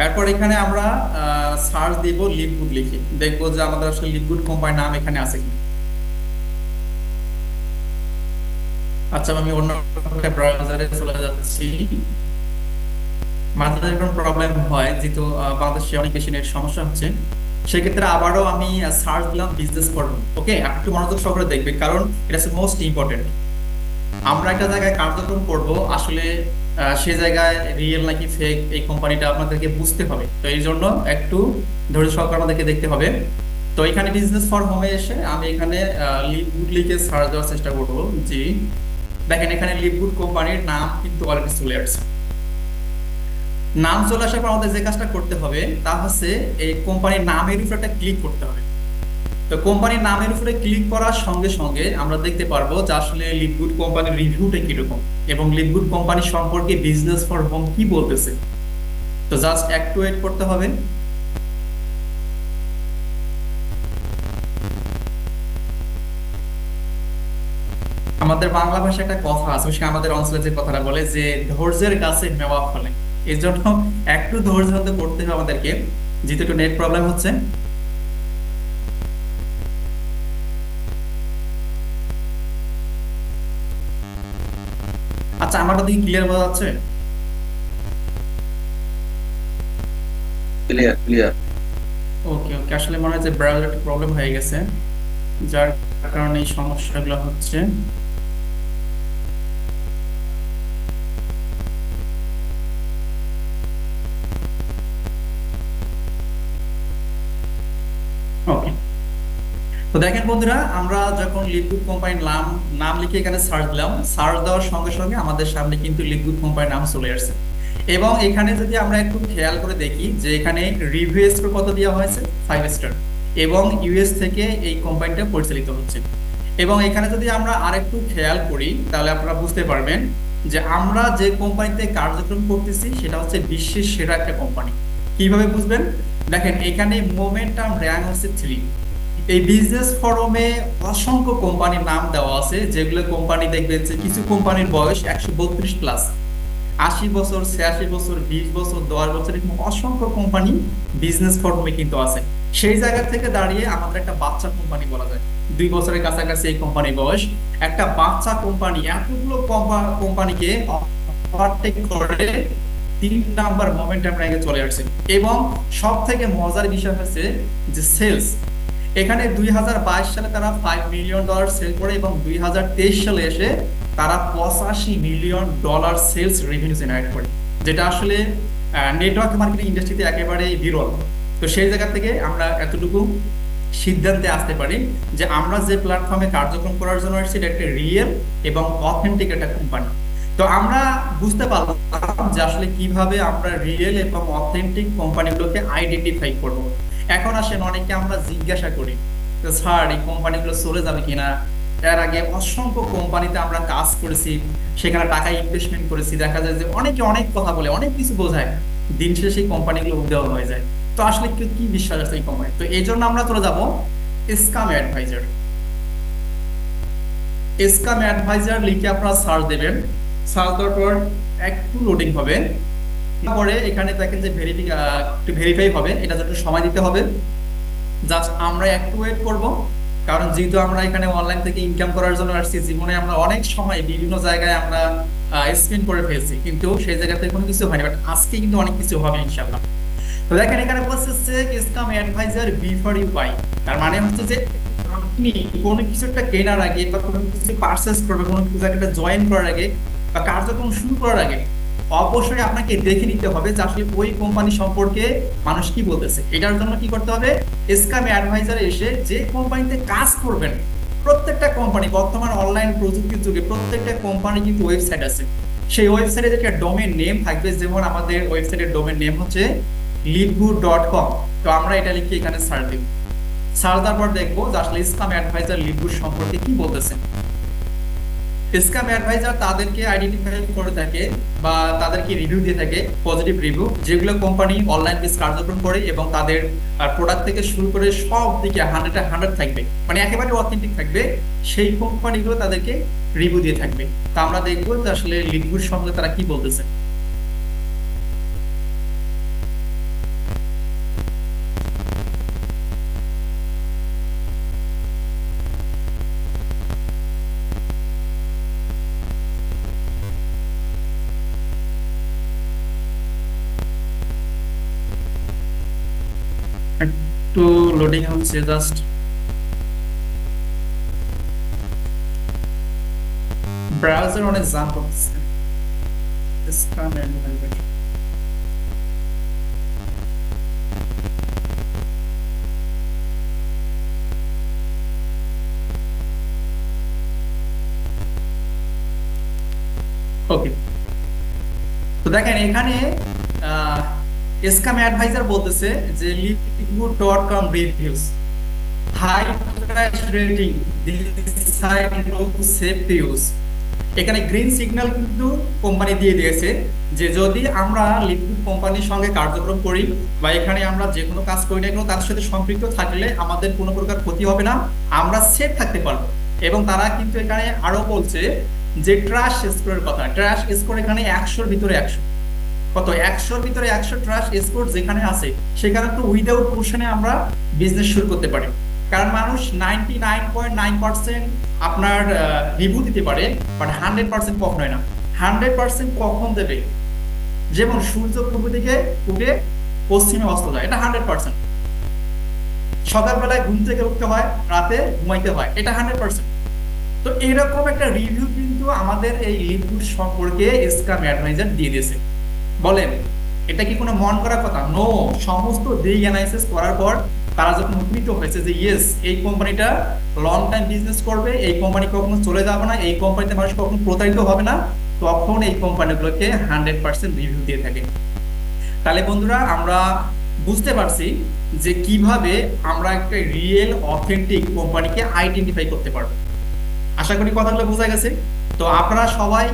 এরপর এখানে আমরা সার্চ দিব লিভগুড লিখে, দেখবো যে আমাদের আসলে লিভগুড কোম্পানির নাম এখানে আছে কি। আচ্ছা, আমি অন্য একটা ব্রাউজারে চলে যাচ্ছি। মাঝে মাঝে কোনো প্রবলেম হয়, যেহেতু বাংলাদেশে অনেক বেশি নেট সমস্যা হচ্ছে, সেক্ষেত্রে আবারও আমি সার্চ দিলাম বিজনেস ফোরাম। ওকে, একটু মনোযোগ সহকারে দেখবেন, কারণ এটা হচ্ছে মোস্ট ইম্পর্টেন্ট। আমরা একটা জায়গায় কার্যক্রম করব, আসলে সে জায়গায় রিয়েল নাকি ফেক এই কোম্পানিটা আপনাদেরকে বুঝতে হবে। তো এই জন্য একটু ধৈর্য সহকারে আমাদেরকে দেখতে হবে। তো এখানে বিজনেস ফর হোমে এসে আমি এখানে লিভগুড লিখে সার্চ দেওয়ার চেষ্টা করবো। জি, দেখেন এখানে লিভগুড কোম্পানির নাম কিন্তু অলরেডি চলে আসছে। নাম চলে আসার পর আমাদের যে কাজটা করতে হবে তা হচ্ছে এই কোম্পানির নামের উপর একটা ক্লিক করতে হবে। তো কোম্পানির নামের উপরে ক্লিক করার সঙ্গে সঙ্গে আমরা দেখতে পারবো যে আসলে লিভগুড কোম্পানির রিভিউটা কিরকম এবং লিভগুড কোম্পানি সম্পর্কে বিজনেস ফর হোম কি বলতেছে। তো জাস্ট একটু ওয়েট করতে হবে। আমাদের বাংলা ভাষায় একটা কথা আছে, বিশেষ করে আমাদের অঞ্চলে যে কথাটা বলে যে ধৈর্যের কাছে মেওয়া ফলে। এই জন্য একটু ধৈর্য ধরে করতে হবে আমাদেরকে, যেহেতু একটু নেট প্রবলেম হচ্ছে। আচ্ছা, আমারটা দিকে ক্লিয়ার বোঝা যাচ্ছে? Clear clear. ওকে ওকে, আসলে মনে হয় যে ব্রাউজার একটু প্রবলেম হয়ে গেছে, যার কারণে এই সমস্যাগুলো হচ্ছে। ওকে, তো দেখেন বন্ধুরা, আমরা যখন লিকুইড কোম্পানির নাম নাম লিখে এখানে সার্চ দিলাম, সার্চ দেওয়ার সঙ্গে সঙ্গে আমাদের সামনে কিন্তু লিকুইড কোম্পানির নাম চলে আসছে। এবং এখানে যদি আমরা একটু খেয়াল করে দেখি যে এখানে রিভিউ স্কোর কত দেওয়া হয়েছে, 5 স্টার, এবং ইউএস থেকে এই কোম্পানিটা পরিচালিত হচ্ছে। এবং এখানে যদি আমরা আরেকটু খেয়াল করি তাহলে আপনারা বুঝতে পারবেন যে আমরা যে কোম্পানিতে কার্যক্রম করতেছি সেটা হচ্ছে বিশ্বের সেরা একটা কোম্পানি। কিভাবে বুঝবেন? দেখেন এখানে মোমেন্টাম র্যাঙ্ক হচ্ছে 3। এই বিজনেস ফোরামে অসংখ্য কোম্পানির নাম দেওয়া আছে, যেগুলো কোম্পানি দেখবেন যে কিছু কোম্পানির বয়স 132+, 80 বছর, 86 বছর, 20 বছর, 10 বছর, এরকম অসংখ্য কোম্পানি বিজনেস ফোরামে কিন্তু আছে। সেই জায়গা থেকে দাঁড়িয়ে আমাদের একটা বাচ্চা কোম্পানি বলা যায়, 2 বছরের কাছাকাছি এই কোম্পানির বয়স। একটা বাচ্চা কোম্পানি এতগুলো কোম্পানিকে ওভারটেক করে 3 নাম্বার মোমেন্টাম র্যাঙ্কে চলে আসছে। এবং সব থেকে মজার বিষয় হচ্ছে যে সেলস, এখানে 2022 সালে তারা $5 মিলিয়ন সেল করে এবং 2023 সালে এসে তারা $85 মিলিয়ন সেলস রেভিনিউ জেনারেট করে, যেটা আসলে নেটওয়ার্ক মার্কেটিং ইন্ডাস্ট্রিতে একেবারে বিরল। তো সেই জায়গা থেকে আমরা এতটুকু সিদ্ধান্তে আসতে পারি যে আমরা যে প্ল্যাটফর্মে কার্যক্রম করার জন্য আসছি এটা একটা রিয়েল এবং অথেন্টিক একটা কোম্পানি। তো আমরা বুঝতে পারলাম যে আসলে কিভাবে আমরা রিয়েল এবং অথেন্টিক কোম্পানিগুলোকে আইডেন্টিফাই করব। এখন আসেন, অনেকে আমরা জিজ্ঞাসা করি যে স্যার এই কোম্পানিগুলো চলে যাবে কিনা। এর আগে অসংখ্য কোম্পানিতে আমরা কাজ করেছি, সেখানে টাকা ইনভেস্টমেন্ট করেছি, দেখা যায় যে অনেকে অনেক কথা বলে, অনেক কিছু বোঝায়, দিন শেষে সেই কোম্পানিগুলো উদ্যোগ হয়ে যায়। তো আসলে কি কি বিশ্বাস আছে এই কোম্পানি? তো এই জন্য আমরা চলে যাব স্কাম অ্যাডভাইজার। স্কাম অ্যাডভাইজার লিখে আপনারা সার্চ দেবেন। সার্চ দেওয়ার পর একটু লোডিং হবে, তারপরে এখানে দেখেন যে একটু ভেরিফাই হবে, এটা একটু সময় দিতে হবে। জাস্ট আমরা একটু ওয়েট করব, কারণ যেহেতু আমরা এখানে অনলাইন থেকে ইনকাম করার জন্য আসছি, জীবনে আমরা অনেক সময় বিভিন্ন জায়গায় আমরা স্পেন্ড করে ফেলছি, কিন্তু সেই জায়গাতে কোনো কিছু হয়নি, বাট আজকে কিন্তু অনেক কিছু হবে ইনশাআল্লাহ। তো দেখেন এখানে বলছে scam adviser before you buy. তার মানে হচ্ছে যে আপনি কোনো কিছু একটা কেনার আগে বা কোনো কিছু পারচেস করবে, কোনো কিছু একটা জয়েন করার আগে বা কার্যক্রম শুরু করার আগে অবশ্যই আপনাকে দেখে নিতে হবে যে আসলে ওই কোম্পানি সম্পর্কে মানুষ কি বলতেছে। এটার জন্য কি করতে হবে? স্কাম অ্যাডভাইজারে এসে যে কোম্পানিতে কাজ করবেন, প্রত্যেকটা কোম্পানি বর্তমান অনলাইন প্রযুক্তির যুগে প্রত্যেকটা কোম্পানি কিন্তু ওয়েবসাইট আছে। সেই ওয়েবসাইটে একটা ডোমেন নেম থাকবে, যেমন আমাদের ওয়েবসাইটের ডোমেন নেম হচ্ছে লিডগুড.com। তো আমরা এটা লিখে এখানে সার্চ দিব। সার্চ দেওয়ার পর দেখবো যে আসলে স্কাম অ্যাডভাইজার লিডগুড সম্পর্কে কি বলতেছে। স্কাম অ্যাডভাইজার তাদেরকে আইডেন্টিফাই করে থাকে বা তাদেরকে রিভিউ দিয়ে থাকে, পজিটিভ রিভিউ, যেগুলো কোম্পানি অনলাইন বেস কার্যক্রম করে এবং তাদের প্রোডাক্ট থেকে শুরু করে সব দিকে 100-100 থাকবে, মানে একেবারে অথেন্টিক থাকবে, সেই কোম্পানিগুলো তাদেরকে রিভিউ দিয়ে থাকবে। তা আমরা দেখবো যে আসলে লিডগুড সম্পর্কে তারা কি বলতেছে। একটু লোডিং হচ্ছে, জাস্ট ব্রাউজার অনেক জাম করতেছে। ওকে, তো দেখেন এখানে স্ক্যাম অ্যাডভাইজার বলতেছে যে লিকুইড.com reviews high crash rating, this site no safe to use. এখানে গ্রিন সিগন্যাল কিন্তু কোম্পানি দিয়ে দিয়েছে যে যদি আমরা লিকুইড কোম্পানির সঙ্গে কার্যক্রম করি বা এখানে আমরা যে কোনো কাজ করি না কেন তাদের সাথে সম্পৃক্ত থাকলে আমাদের কোনো প্রকার ক্ষতি হবে না, আমরা সেফ থাকতে পারবো। এবং তারা কিন্তু এখানে আরো বলছে যে ট্রাশ স্কোরের কথা, ট্রাশ স্কোর এখানে 100-র ভিতরে 100, কত 100-র ভিতরে 100 ট্রাশ স্কোর যেখানে আছে সেখানে তো উইদাউট কোশ্চেনে আমরা বিজনেস শুরু করতে পারি। কারণ মানুষ 99.9% আপনার রিভিউ দিতে পারে, বাট 100% কখন হয় না। 100% কখন দেবে? যেমন সূর্য পূর্ব দিকে উঠে পশ্চিমে অস্ত যায়, এটা 100%। সকালবেলায় ঘুম থেকে উঠতে হয়, রাতে ঘুমাইতে হয়, এটা 100%। তো এরকম একটা রিভিউ কিন্তু আমাদের এই লিকুইড সম্পর্কে স্ক্যাম অ্যাডভাইজার দিয়ে দিয়েছে। বলেন এটা কি কোনো মন করার কথা? নো, সমস্ত দিক অ্যানালাইসিস করার পর তারা যখন উপনীত হয়েছে যে ইয়েস এই কোম্পানিটা লং টাইম বিজনেস করবে, এই কোম্পানি কখনো চলে যাবে না, এই কোম্পানিতে মানুষ কখনো প্রতারিত হবে না, তখন এই কোম্পানিগুলোকে 100% রিভিউ দিয়ে থাকে। তাহলে বন্ধুরা আমরা বুঝতে পারছি যে কিভাবে আমরা একটা রিয়েল অথেন্টিক কোম্পানিকে আইডেন্টিফাই করতে পারবো। আশা করি কথাগুলো বোঝা গেছে। তো আপনারা সবাই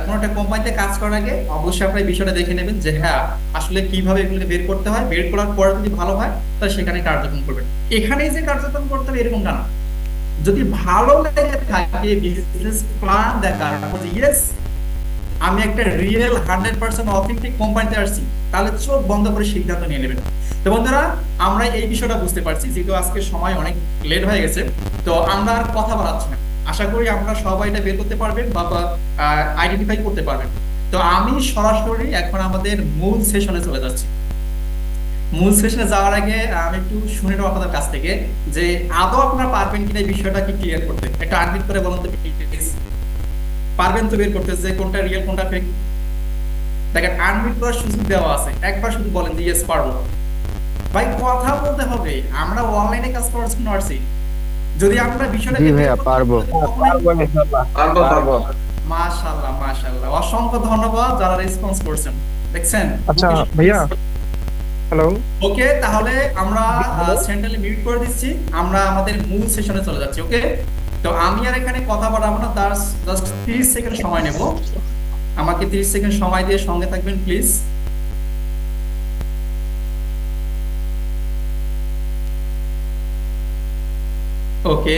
কোনো একটা কোম্পানিতে কাজ করার আগে অবশ্যই আপনারা এই বিষয়টা দেখে নেবেন যে হ্যাঁ আসলে কিভাবে এগুলোকে বের করতে হয়, বের করার পরে যদি ভালো হয় তাহলে সেখানে কার্যক্রম করবেন। এখানেই যে কার্যক্রম করতে হবে এরকমটা না, যদি ভালো লেগে থাকে বিজনেস প্ল্যান দেখার ইয়েস আমি একটা রিয়েল 100% অথেন্টিক কোম্পানিতে আসছি, তাহলে চোখ বন্ধ করে সিদ্ধান্ত নিয়ে নেবেন। তো বন্ধুরা আমরা এই বিষয়টা বুঝতে পারছি, যেহেতু আজকে সময় অনেক লেট হয়ে গেছে তো আমরা আর কথা বাড়াচ্ছি না। আশা করি আমরা সবাই এটা বের করতে পারবেন বা আইডেন্টিফাই করতে পারবেন। তো আমি সরাসরি এখন আমাদের মূল সেশনে চলে যাচ্ছি। মূল সেশনে যাওয়ার আগে আমি একটু শুনে নেব আপনাদের কাছ থেকে যে আদৌ আপনারা পারবেন কিনা এই বিষয়টা কি ক্লিয়ার করতে, একটা আনমিট করে বলুন তো প্লিজ। পারবেন তো বের করতে যে কোনটা রিয়েল কোনটা ফেক? দেখেন আনমিট করার সুযোগ দেওয়া আছে, একবার শুধু বলেন যে ইয়েস পারবো। ভাই কথা বলতে হবে, আমরা অনলাইনে কাজ করার জন্য আসছি। যদি আমরা বিষয়টা জি ভাইয়া পারবো। পারবো। মাশাআল্লাহ মাশাআল্লাহ, অসংখ্য ধন্যবাদ যারা রেসপন্স করছেন, দেখছেন। আচ্ছা ভাইয়া, হ্যালো। ওকে তাহলে আমরা সেন্ট্রালি মিউট করে দিচ্ছি, আমরা আমাদের মূল সেশনে চলে যাচ্ছি। ওকে, তো আমি আর এখানে কথা বলাবো না, তার জাস্ট 30 সেকেন্ড সময় নেব। আমাকে 30 সেকেন্ড সময় দিয়ে সঙ্গে থাকবেন প্লিজ। ওকে,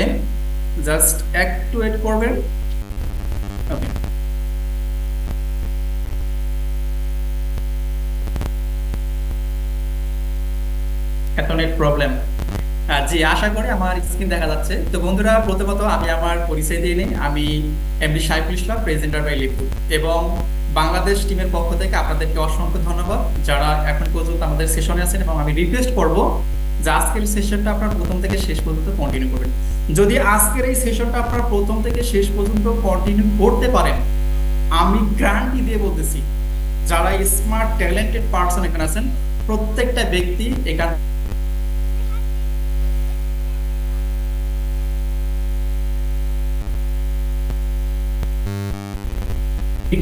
জাস্ট একটু ওয়েট করবেন। ওকে, এত নেট প্রবলেম। জি আশা করি আমার স্ক্রিন দেখা যাচ্ছে। তো বন্ধুরা প্রথমত আমি আমার পরিচয় দিয়ে নিই, আমি MD Saiful Islam, presenter by liquid, এবং বাংলাদেশ টিমের পক্ষ থেকে আপনাদেরকে অসংখ্য ধন্যবাদ যারা এখন পর্যন্ত আমাদের সেশনে আছেন। এবং আমি রিকোয়েস্ট করব যে আজকের সেশনটা আপনারা প্রথম থেকে শেষ পর্যন্ত কন্টিনিউ করবেন। যদি আজকের এই সেশনটা আপনারা প্রথম থেকে শেষ পর্যন্ত কন্টিনিউ করতে পারেন, আমি গ্যারান্টি দিয়ে বলতেছি যারা স্মার্ট ট্যালেন্টেড পার্সন এখানে আছেন প্রত্যেকটা ব্যক্তি এখানে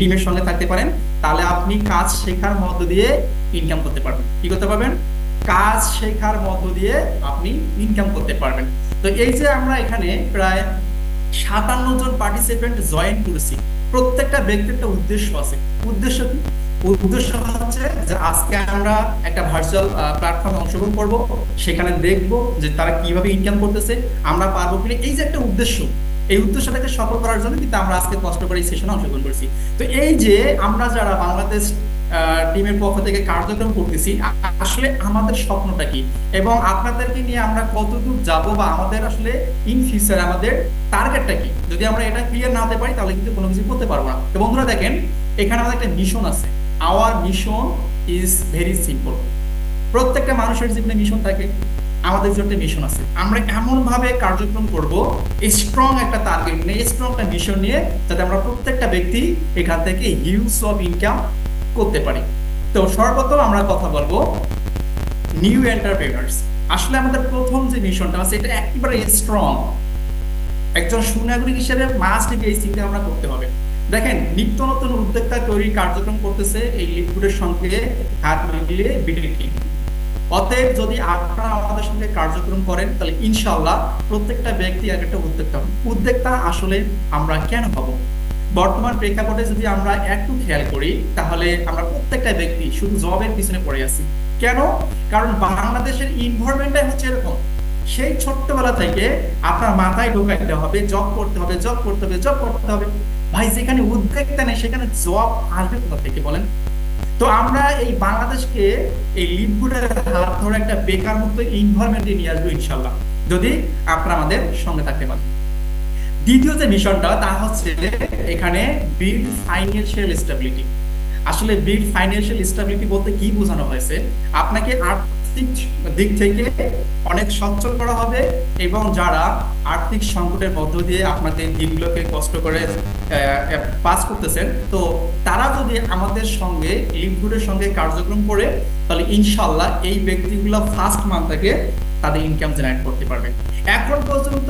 টিমের সঙ্গে থাকতে পারেন, তাহলে আপনি কাজ শেখার মধ্য দিয়ে ইনকাম করতে পারবেন। কি করতে পারবেন? কাজ শেখার মধ্য দিয়ে আপনি ইনকাম করতে পারবেন। তো এই যে আমরা এখানে প্রায় 57 জন পার্টিসিপেন্ট জয়েন করেছি, প্রত্যেকটা ব্যক্তির একটা উদ্দেশ্য আছে। উদ্দেশ্য কি? উদ্দেশ্য হচ্ছে যে আজকে আমরা একটা ভার্চুয়াল প্ল্যাটফর্মে অংশগ্রহণ করব, সেখানে দেখব যে তারা কিভাবে ইনকাম করতেছে, আমরা পারবো কিনা, এই যে একটা উদ্দেশ্য, এই উদ্দেশ্যটাকে সফল করার জন্য কিন্তু আমরা আজকে কষ্ট করে এই সেশনে অংশগ্রহণ করছি। তো এই যে আমরা যারা বাংলাদেশ টিমের পক্ষ থেকে কার্যক্রম করতেছি, আসলে আমাদের স্বপ্নটা কি এবং আপনাদেরকে নিয়ে আমরা কতদূর যাব বা আমাদের আসলে ইন ফিউচার আমাদের টার্গেটটা কি, যদি আমরা এটা ক্লিয়ার না হতে পারি তাহলে কিন্তু কোনো কিছু করতে পারবো না। তো বন্ধুরা দেখেন এখানে আমাদের একটা মিশন আছে। Our mission is very simple. প্রত্যেকটা মানুষের জীবনে মিশন থাকে। আমাদের যে একটা মিশন আছে, আমরা এমন ভাবে কার্যক্রম করব, স্ট্রং একটা টার্গেট নিয়ে, স্ট্রং একটা মিশন নিয়ে, যাতে আমরা প্রত্যেকটা ব্যক্তি এখান থেকে হিউজ অফ ইনকাম করতে পারি। তো সর্বপ্রথম আমরা কথা বলবো নিউ এন্টারপ্রেনার্স। আসলে আমাদের প্রথম যে মিশনটা আছে এটা একেবারে স্ট্রং। একজন সুনাগরিক হিসেবে মাস্ট এই চিন্তা আমরা করতে হবে। দেখেন, নিত্য নতুন উদ্যোক্তা তৈরি কার্যক্রম করতেছে এই লিডগুডের সঙ্গে হাত মিলিয়ে বিডিটি। অতএব যদি আপনারা আমাদের সঙ্গে কার্যক্রম করেন তাহলে ইনশাআল্লাহ প্রত্যেকটা ব্যক্তি এক একটা উদ্যোক্তা হবে। উদ্যোক্তা আসলে আমরা কেন হব? বর্তমান প্রেক্ষাপটে যদি আমরা একটু খেয়াল করি তাহলে আমরা প্রত্যেকটা ব্যক্তি শুধু জবের পিছনে পড়ে আছি। কেন? কারণ বাংলাদেশের এনভায়রনমেন্টটাই হচ্ছে এরকম। সেই ছোট্টবেলা থেকে আপনার মাথায় ঢোকাইতে হবে জব করতে হবে, জব করতে হবে, জব করতে হবে। ভাই, যেখানে উদ্যোক্তা নেই সেখানে জব আসবে কোথা থেকে বলেন? তো আমরা এই বাংলাদেশকে এই লিডগুডের হাত ধরে একটা বেকার মুক্ত এনভায়রনমেন্টে নিয়ে আসবো ইনশাআল্লাহ, যদি আপনারা আমাদের সঙ্গে থাকতে পারেন। দ্বিতীয় যে মিশনটা তা হচ্ছে এখানে বিল্ড ফাইন্যান্সিয়াল স্টেবিলিটি। আসলে বিল্ড ফাইন্যান্সিয়াল স্টেবিলিটি বলতে কি বোঝানো হয়েছে? আপনাকে আর্থিক দিক থেকে অনেক সচ্ছল করা হবে, এবং যারা আর্থিক সংকটের মধ্য দিয়ে আপনাদের দিনগুলোকে কষ্ট করে পাস করতেছেন, তো তারা যদি আমাদের সঙ্গে লিডগুডের সঙ্গে কার্যক্রম করে তাহলে ইনশাআল্লাহ এই ব্যক্তিগুলো ফার্স্ট মান্থ থেকে তাদের ইনকাম জেনারেট করতে পারবে। এখন পর্যন্ত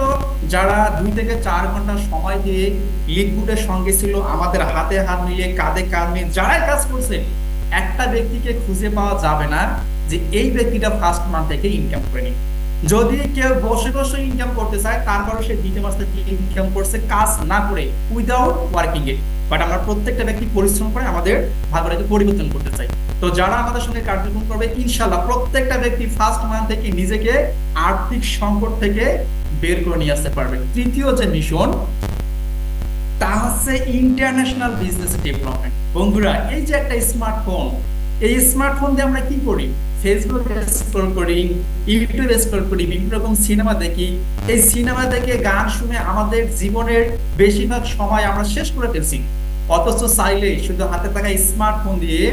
যারা 2 থেকে 4 ঘন্টা সময় দিয়ে লিডগুডের সঙ্গে ছিল, আমাদের হাতে হাত মিলিয়ে কাঁধে কাঁধ মিলিয়ে যারাই কাজ করছে, একটা ব্যক্তিকে খুঁজে পাওয়া যাবে না যে এই ব্যক্তিটা ফার্স্ট মান্থ থেকে ইনকাম করেনি। যদি কেউ বসে বসে ইনকাম করতে চায়, তারপরে সে দ্বিতীয় মাস থেকে ইনকাম করছে কাজ না করে, উইদাউট ওয়ার্কিং এ। বাট আমরা প্রত্যেকটা ব্যক্তি পরিশ্রম করে আমাদের ভাগ্যটাকে পরিবর্তন করতে চাই। তো যারা আমাদের সঙ্গে কার্যক্রম করবে ইনশাআল্লাহ প্রত্যেকটা ব্যক্তি ফার্স্ট মান্থ থেকে নিজেকে আর্থিক সংকট থেকে বের করে নিয়ে আসতে পারবে। তৃতীয় যে মিশন তা হচ্ছে ইন্টারন্যাশনাল বিজনেস ডেভেলপমেন্ট। বন্ধুরা, এই যে একটা স্মার্টফোন, এই স্মার্টফোন দিয়ে আমরা কি করি? ফেসবুক স্ক্রল করি, ইউটিউব স্ক্রল করি, বিভিন্ন রকম সিনেমা দেখি। এই সিনেমা দেখে গান শুনে আমাদের জীবনের বেশিরভাগ সময় আমরা শেষ করে ফেলছি। অথচ চাইলে শুধু হাতে থাকা স্মার্টফোন দিয়ে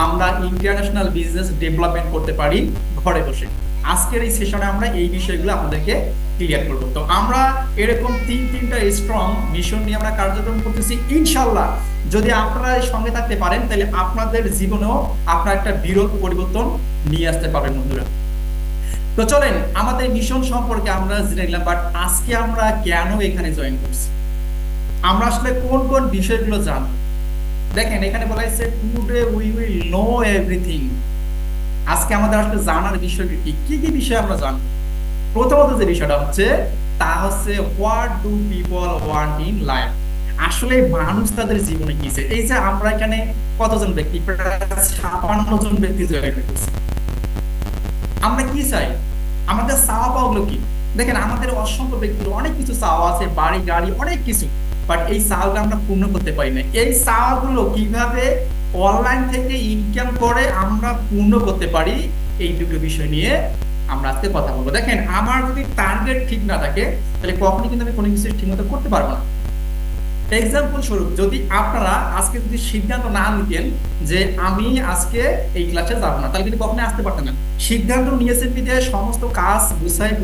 আমরা ইন্টারন্যাশনাল বিজনেস ডেভেলপমেন্ট করতে পারি ঘরে বসে। আজকের এই সেশনে আমরা এই বিষয়গুলো আপনাদেরকে ক্লিয়ার করব। তো আমরা এরকম তিনটা স্ট্রং মিশন নিয়ে আমরা কার্যক্রম করতেছি। ইনশাআল্লাহ যদি আপনারা এর সঙ্গে থাকতে পারেন তাহলে আপনাদের জীবনেও আপনারা একটা বিরল পরিবর্তন নিয়ে আসতে পারবেন বন্ধুরা। তো চলেন আমাদের মিশন সম্পর্কে আমরা জেনে নিলাম, বাট আজকে আমরা কেন এখানে জয়েন করছি, আমরা আসলে কোন কোন বিষয়গুলো জানবো। দেখেন, এখানে বলা হয়েছে today we will know everything. আজকে আমাদের আসলে জানার বিষয়টি কি কি বিষয় আমরা জানবো। প্রথমত যে বিষয়টা হচ্ছে তা হচ্ছে what do people want in life. আসলে মানুষ তাদের জীবনে কি চায়। এই যে আমরা এখানে কতজন ব্যক্তি, প্রায় 56 জন ব্যক্তি জয়েন করছি। আমরা কি চাই, আমাদের চাওয়া পাওয়াগুলো কি? দেখেন, আমাদের অসংখ্য ব্যক্তির অনেক কিছু চাওয়া আছে, বাড়ি গাড়ি অনেক কিছু, বাট এই চাওয়াগুলো আমরা পূর্ণ করতে পারি না। এই চাওয়াগুলো কিভাবে অনলাইন থেকে ইনকাম করে আমরা পূর্ণ করতে পারি, এই দুটো বিষয় নিয়ে আমরা আজকে কথা বলবো। দেখেন, আমার যদি টার্গেট ঠিক না থাকে তাহলে কখনই কিন্তু আমি কোনো কিছু ঠিকমতো করতে পারবো না। এক্সাম্পল স্বরূপ, যদি আপনারা আজকে যদি সিদ্ধান্ত না নিতেন যে আমি আজকে এই ক্লাসে যাবো না, তাহলে কিন্তু কখনোই আসতে পারতেন না। সিদ্ধান্ত নিয়েছেন বিধায় সমস্ত কাজ গুছায়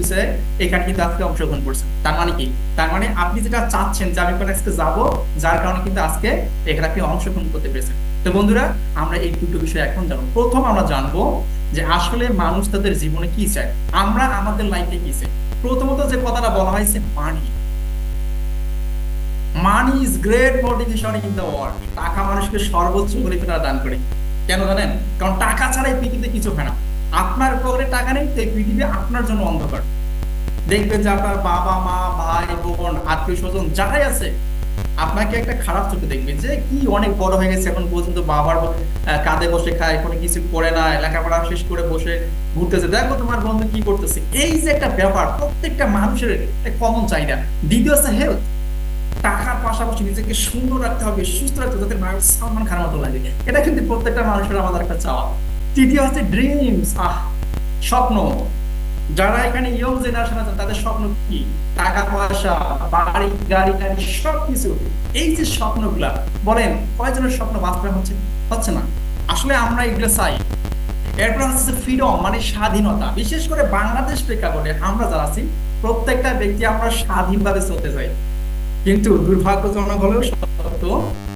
এখানে কিন্তু আজকে অংশগ্রহণ করছেন। তার মানে কি? তার মানে আপনি যেটা চাচ্ছেন যে আমি আজকে যাবো, যার কারণে কিন্তু আজকে এখানে আপনি অংশগ্রহণ করতে পেরেছেন। তো বন্ধুরা, আমরা এই দুটো বিষয় এখন জানবো। প্রথম আমরা জানবো যে আসলে মানুষ তাদের জীবনে কি চায়, আমরা আমাদের লাইফে কি চাই। প্রথমত যে কথাটা বলা হয়েছে money. Money is great motivation in the world. টাকা মানুষকে সর্বোচ্চ পরিমাণে দান করে। কেন জানেন? কারণ টাকা ছাড়া এই পৃথিবীতে কিছু হয় না। আপনার পকেটে টাকা নেই তো এই পৃথিবী আপনার জন্য অন্ধকার। দেখবেন যে আপনার বাবা মা ভাই বোন আত্মীয় স্বজন যারাই আছে আপনাকে একটা খারাপ চোখে দেখবে যে কি অনেক বড় হয়ে গেছে, এখন পর্যন্ত বাবার কাঁধে বসে খায়, কোনো কিছু করে না, লেখাপড়া শেষ করে বসে ঘুরতেছে, দেখো তোমার বন্ধু কি করতেছে। এই যে একটা ব্যাপার প্রত্যেকটা মানুষের কমন চাহিদা। দ্বিতীয় হচ্ছে হেলথ। টাকার পাশাপাশি নিজেকে সুন্দর রাখতে হবে, সুস্থ রাখতে হবে, যাতে মানুষ সালমান খানের মতো লাগে। এটা কিন্তু প্রত্যেকটা মানুষের আমাদের একটা চাওয়া। তৃতীয় হচ্ছে ড্রিমস, স্বপ্ন। যারা এখানে ইয়ং জেনারেশন আছেন তাদের স্বপ্ন কি? টাকা পয়সা, বাড়ি গাড়ি টাড়ি সবকিছু। এই যে স্বপ্নগুলা, বলেন কয়জনের স্বপ্ন বাস্তবায়ন হচ্ছে না? আসলে আমরা এগুলো চাই। এরপর হচ্ছে ফ্রিডম মানে স্বাধীনতা। বিশেষ করে বাংলাদেশ প্রেক্ষাপটে আমরা যারা আছি প্রত্যেকটা ব্যক্তি আমরা স্বাধীনভাবে চলতে চাই, কিন্তু দুর্ভাগ্যজনক হলেও সত্য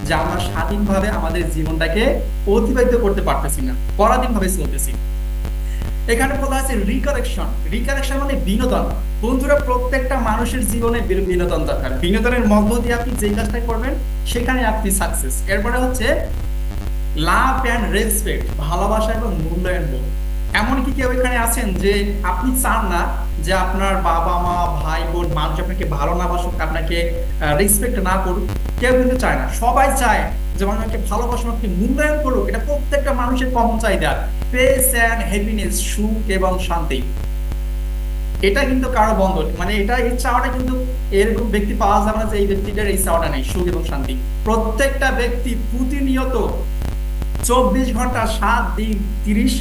যে আমরা স্বাধীনভাবে আমাদের জীবনটাকে অতিবাহিত করতে পারতেছি না, পরাধীনভাবে চলতেছি। এখানে বলা আছে রিকারেকশন। রিকারেকশন মানে বিনোদন। বন্ধুরা, প্রত্যেকটা মানুষের জীবনে বিনোদন দরকার। বিনোদনের মধ্য দিয়ে আপনি যে কাজটা করবেন সেখানে আপনি সাকসেস। এরপরে হচ্ছে লাভ অ্যান্ড রেসপেক্ট, ভালোবাসা এবং মূল্যায়ন বোধ। এমনকি কেউ এখানে আছেন যে আপনি চান না যে আপনার বাবা মা ভাই বোন মানুষ আপনাকে ভালো না বাসুক, আপনাকে রেসপেক্ট না করুক, কেউ কিন্তু চায় না। সবাই চায় যে মানুষকে ভালোবাসুক, আপনি মূল্যায়ন করুক। এটা প্রত্যেকটা মানুষের কমন চাহিদা। পেস অ্যান্ড হ্যাপিনেস, সুখ এবং শান্তি, এটা কিন্তু কারো বন্ধ, মানে এটা এই চাওয়াটা কিন্তু এরকম ব্যক্তি পাওয়া যাবে না যে এই ব্যক্তিটার এই চাওয়াটা নেই, সুখ এবং শান্তি। প্রত্যেকটা ব্যক্তি প্রতিনিয়ত 24 ঘন্টা 7 দিন 30,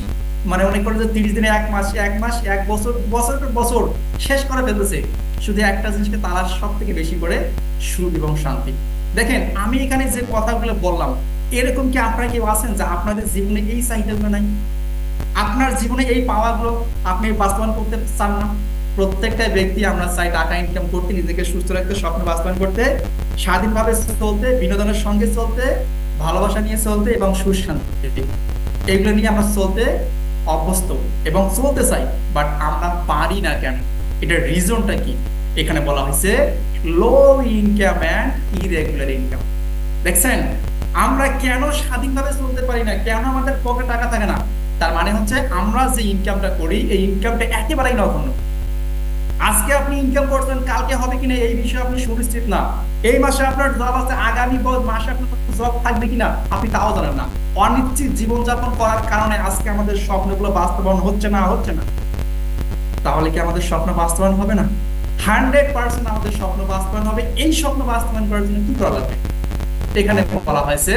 মানে অনেক করে যে 30 দিনে 1 মাস 1 মাস 1 বছর বছর বছর শেষ করে ফেলতেছে শুধু একটা জিনিসকে তালাশ, সব থেকে বেশি করে সুখ এবং শান্তি। দেখেন আমি এখানে যে কথাগুলো বললাম, এরকম কি আপনারা কেউ আছেন যে আপনাদের জীবনে এই চাহিদাগুলো নাই? আপনার জীবনে এই পাওয়াগুলো আপনি বাস্তবায়ন করতে চান না? প্রত্যেকটা ব্যক্তি আমরা চাই টাকা ইনকাম করতে, নিজেকে সুস্থ রাখতে, স্বপ্ন বাস্তবায়ন করতে, স্বাধীনভাবে চলতে, বিনোদনের সঙ্গে চলতে, ভালোবাসা নিয়ে চলতে এবং সুশান্তি, এগুলো নিয়ে আমরা চলতে অভ্যস্ত এবং চলতে চাই। বাট আমরা পারি না কেন? এটার রিজনটা কি? এখানে বলা হয়েছে low income and irregular income. দেখছেন আমরা কেন স্বাধীনভাবে চলতে পারি না, কেন আমাদের পকেটে টাকা থাকে না? তার মানে হচ্ছে আমরা যে ইনকামটা করি এই ইনকামটা একেবারেই নগণ্য। আজকে আপনি ইনকাম করছেন, কালকে হবে কিনা এই বিষয়ে আপনি সুনিশ্চিত না। এই মাসে আপনার জব আছে, আগামী মাসে আপনার জব থাকবে কিনা আপনি তাও জানেন না। অনিশ্চিত জীবনযাপন করার কারণে আজকে আমাদের স্বপ্নগুলো বাস্তবায়ন হচ্ছে না। তাহলে কি আমাদের স্বপ্ন বাস্তবায়ন হবে না? 100% আমাদের স্বপ্ন বাস্তবায়ন হবে। এই স্বপ্ন বাস্তবায়ন করার জন্য কি করা লাগবে? এখানে বলা হয়েছে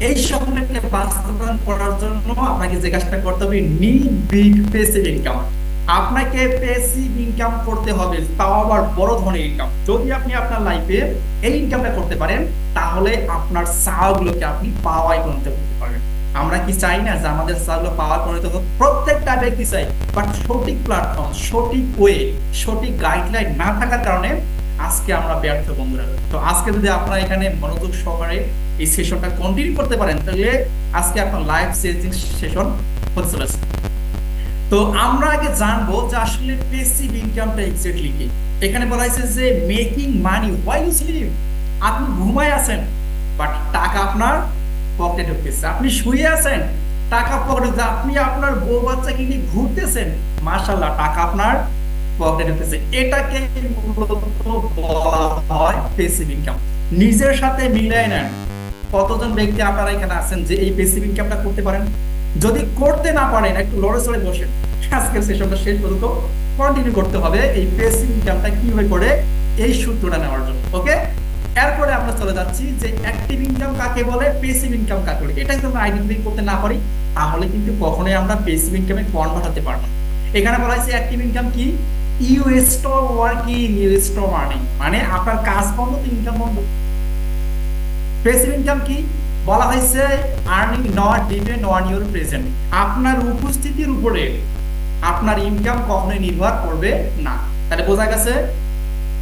এই স্বপ্নকে বাস্তবায়ন করার জন্য আপনাকে যে কাজটা করতে হবে, নিড বিগ প্যাসিভ ইনকাম। আপনাকে প্যাসিভ ইনকাম করতে হবে, তাও আবার বড় ধরনের ইনকাম। যদি আপনি আপনার লাইফে এই ইনকামটা করতে পারেন তাহলে আপনার চাওয়াগুলোকে আপনি পাওয়ায় পরিণত করতে পারবেন। আমরা কি চাই না যে আমাদের চাওয়াগুলো পাওয়ায় পরিণত হোক? প্রত্যেকটা ব্যক্তি চাই, বাট সঠিক প্ল্যাটফর্ম, সঠিক ওয়ে, সঠিক গাইডলাইন না থাকার কারণে আজকে আমরা ব্যর্থ বন্ধুরা। তো আজকে যদি আপনারা এখানে মনোযোগ সহকারে এই সেশনটা কন্টিনিউ করতে পারেন তাহলে আজকে আপনার লাইফ চেঞ্জিং সেশন হতে চলেছে। তো আমরা আগে জানবো যে আসলে প্যাসিভ ইনকামটা এক্স্যাক্টলি কি। এখানে বলা হয়েছে যে making money while you sleep. আপনি ঘুমায় আছেন বাট টাকা আপনার পকেটে ঢুকতেছে। আপনি শুয়ে আছেন, টাকা পকেটে, আপনি আপনার বউ বাচ্চাকে নিয়ে ঘুরতেছেন, মাশাআল্লাহ টাকা আপনার পকেটে ঢুকতেছে। এটাকে মূলত বলা হয় প্যাসিভ ইনকাম। নিজের সাথে মিলাই নেন। কতজন ব্যক্তি আপনারা এখানে আছেন যে এই প্যাসিভ ইনকামটা করতে পারেন? যদি করতে না পারেন একটু লড়ে চড়ে বসেন, আজকের সেশনটা শেষ পর্যন্ত কন্টিনিউ করতে হবে এই প্যাসিভ ইনকামটা কিভাবে করে এই সূত্রটা নেওয়ার জন্য। ওকে, এরপরে আমরা চলে যাচ্ছি যে অ্যাক্টিভ ইনকাম কাকে বলে, প্যাসিভ ইনকাম কাকে বলে। এটা যদি আমরা আইডেন্টিফাই করতে না পারি তাহলে কিন্তু কখনোই আমরা প্যাসিভ ইনকামে কনভার্ট হতে পারবো না। এখানে বলা হয়েছে অ্যাক্টিভ ইনকাম কি, you stop working you stop earning, মানে আপনার কাজ বন্ধ তো ইনকাম বন্ধ। প্যাসিভ ইনকাম কি বলা হয়েছে, earning not depend on your present. আপনার উপস্থিতির উপরে আপনার ইনকাম কখনোই নির্ভর করবে না। তাহলে বোঝা গেছে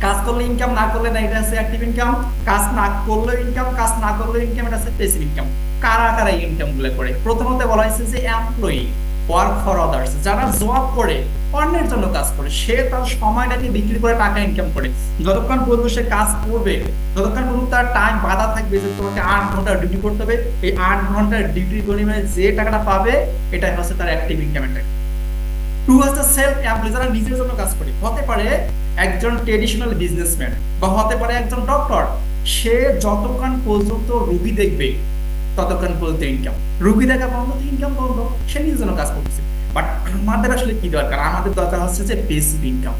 কাজ করলে ইনকাম, না করলে না, এটা হচ্ছে অ্যাক্টিভ ইনকাম। কাজ না করলে ইনকাম, কাজ না করলে ইনকাম, এটা হচ্ছে প্যাসিভ ইনকাম। কারা কারা ইনকাম গুলো করে? প্রথমত বলা হয়েছে যে এমপ্লয়ি, ওয়ার্ক ফর আদার্স, যারা জব করে, অন্যের জন্য কাজ করে, সে তার সময়টাকে বিক্রি করে টাকা ইনকাম করে। যতক্ষণ পর্যন্ত সে কাজ করবে, যতক্ষণ পর্যন্ত তার টাইম বাধা থাকবে যে তোমাকে 8 ঘন্টা ডিউটি করতে হবে, এই 8 ঘন্টার ডিউটির বিনিময়ে যে টাকাটা পাবে এটাই হচ্ছে তার অ্যাক্টিভ ইনকাম। টু হচ্ছে সেলফ এমপ্লয়, যারা নিজের জন্য কাজ করে। হতে পারে একজন ট্রেডিশনাল বিজনেসম্যান বা হতে পারে একজন ডক্টর। সে যতক্ষণ পর্যন্ত রোগী দেখবে ততক্ষণ পর্যন্ত ইনকাম, রোগী দেখা বন্ধ তো ইনকাম বন্ধ, সে নিজের জন্য কাজ করছে। বাট আমাদের আসলে কি দরকার? আমাদের দরকার হচ্ছে যে প্যাসিভ ইনকাম।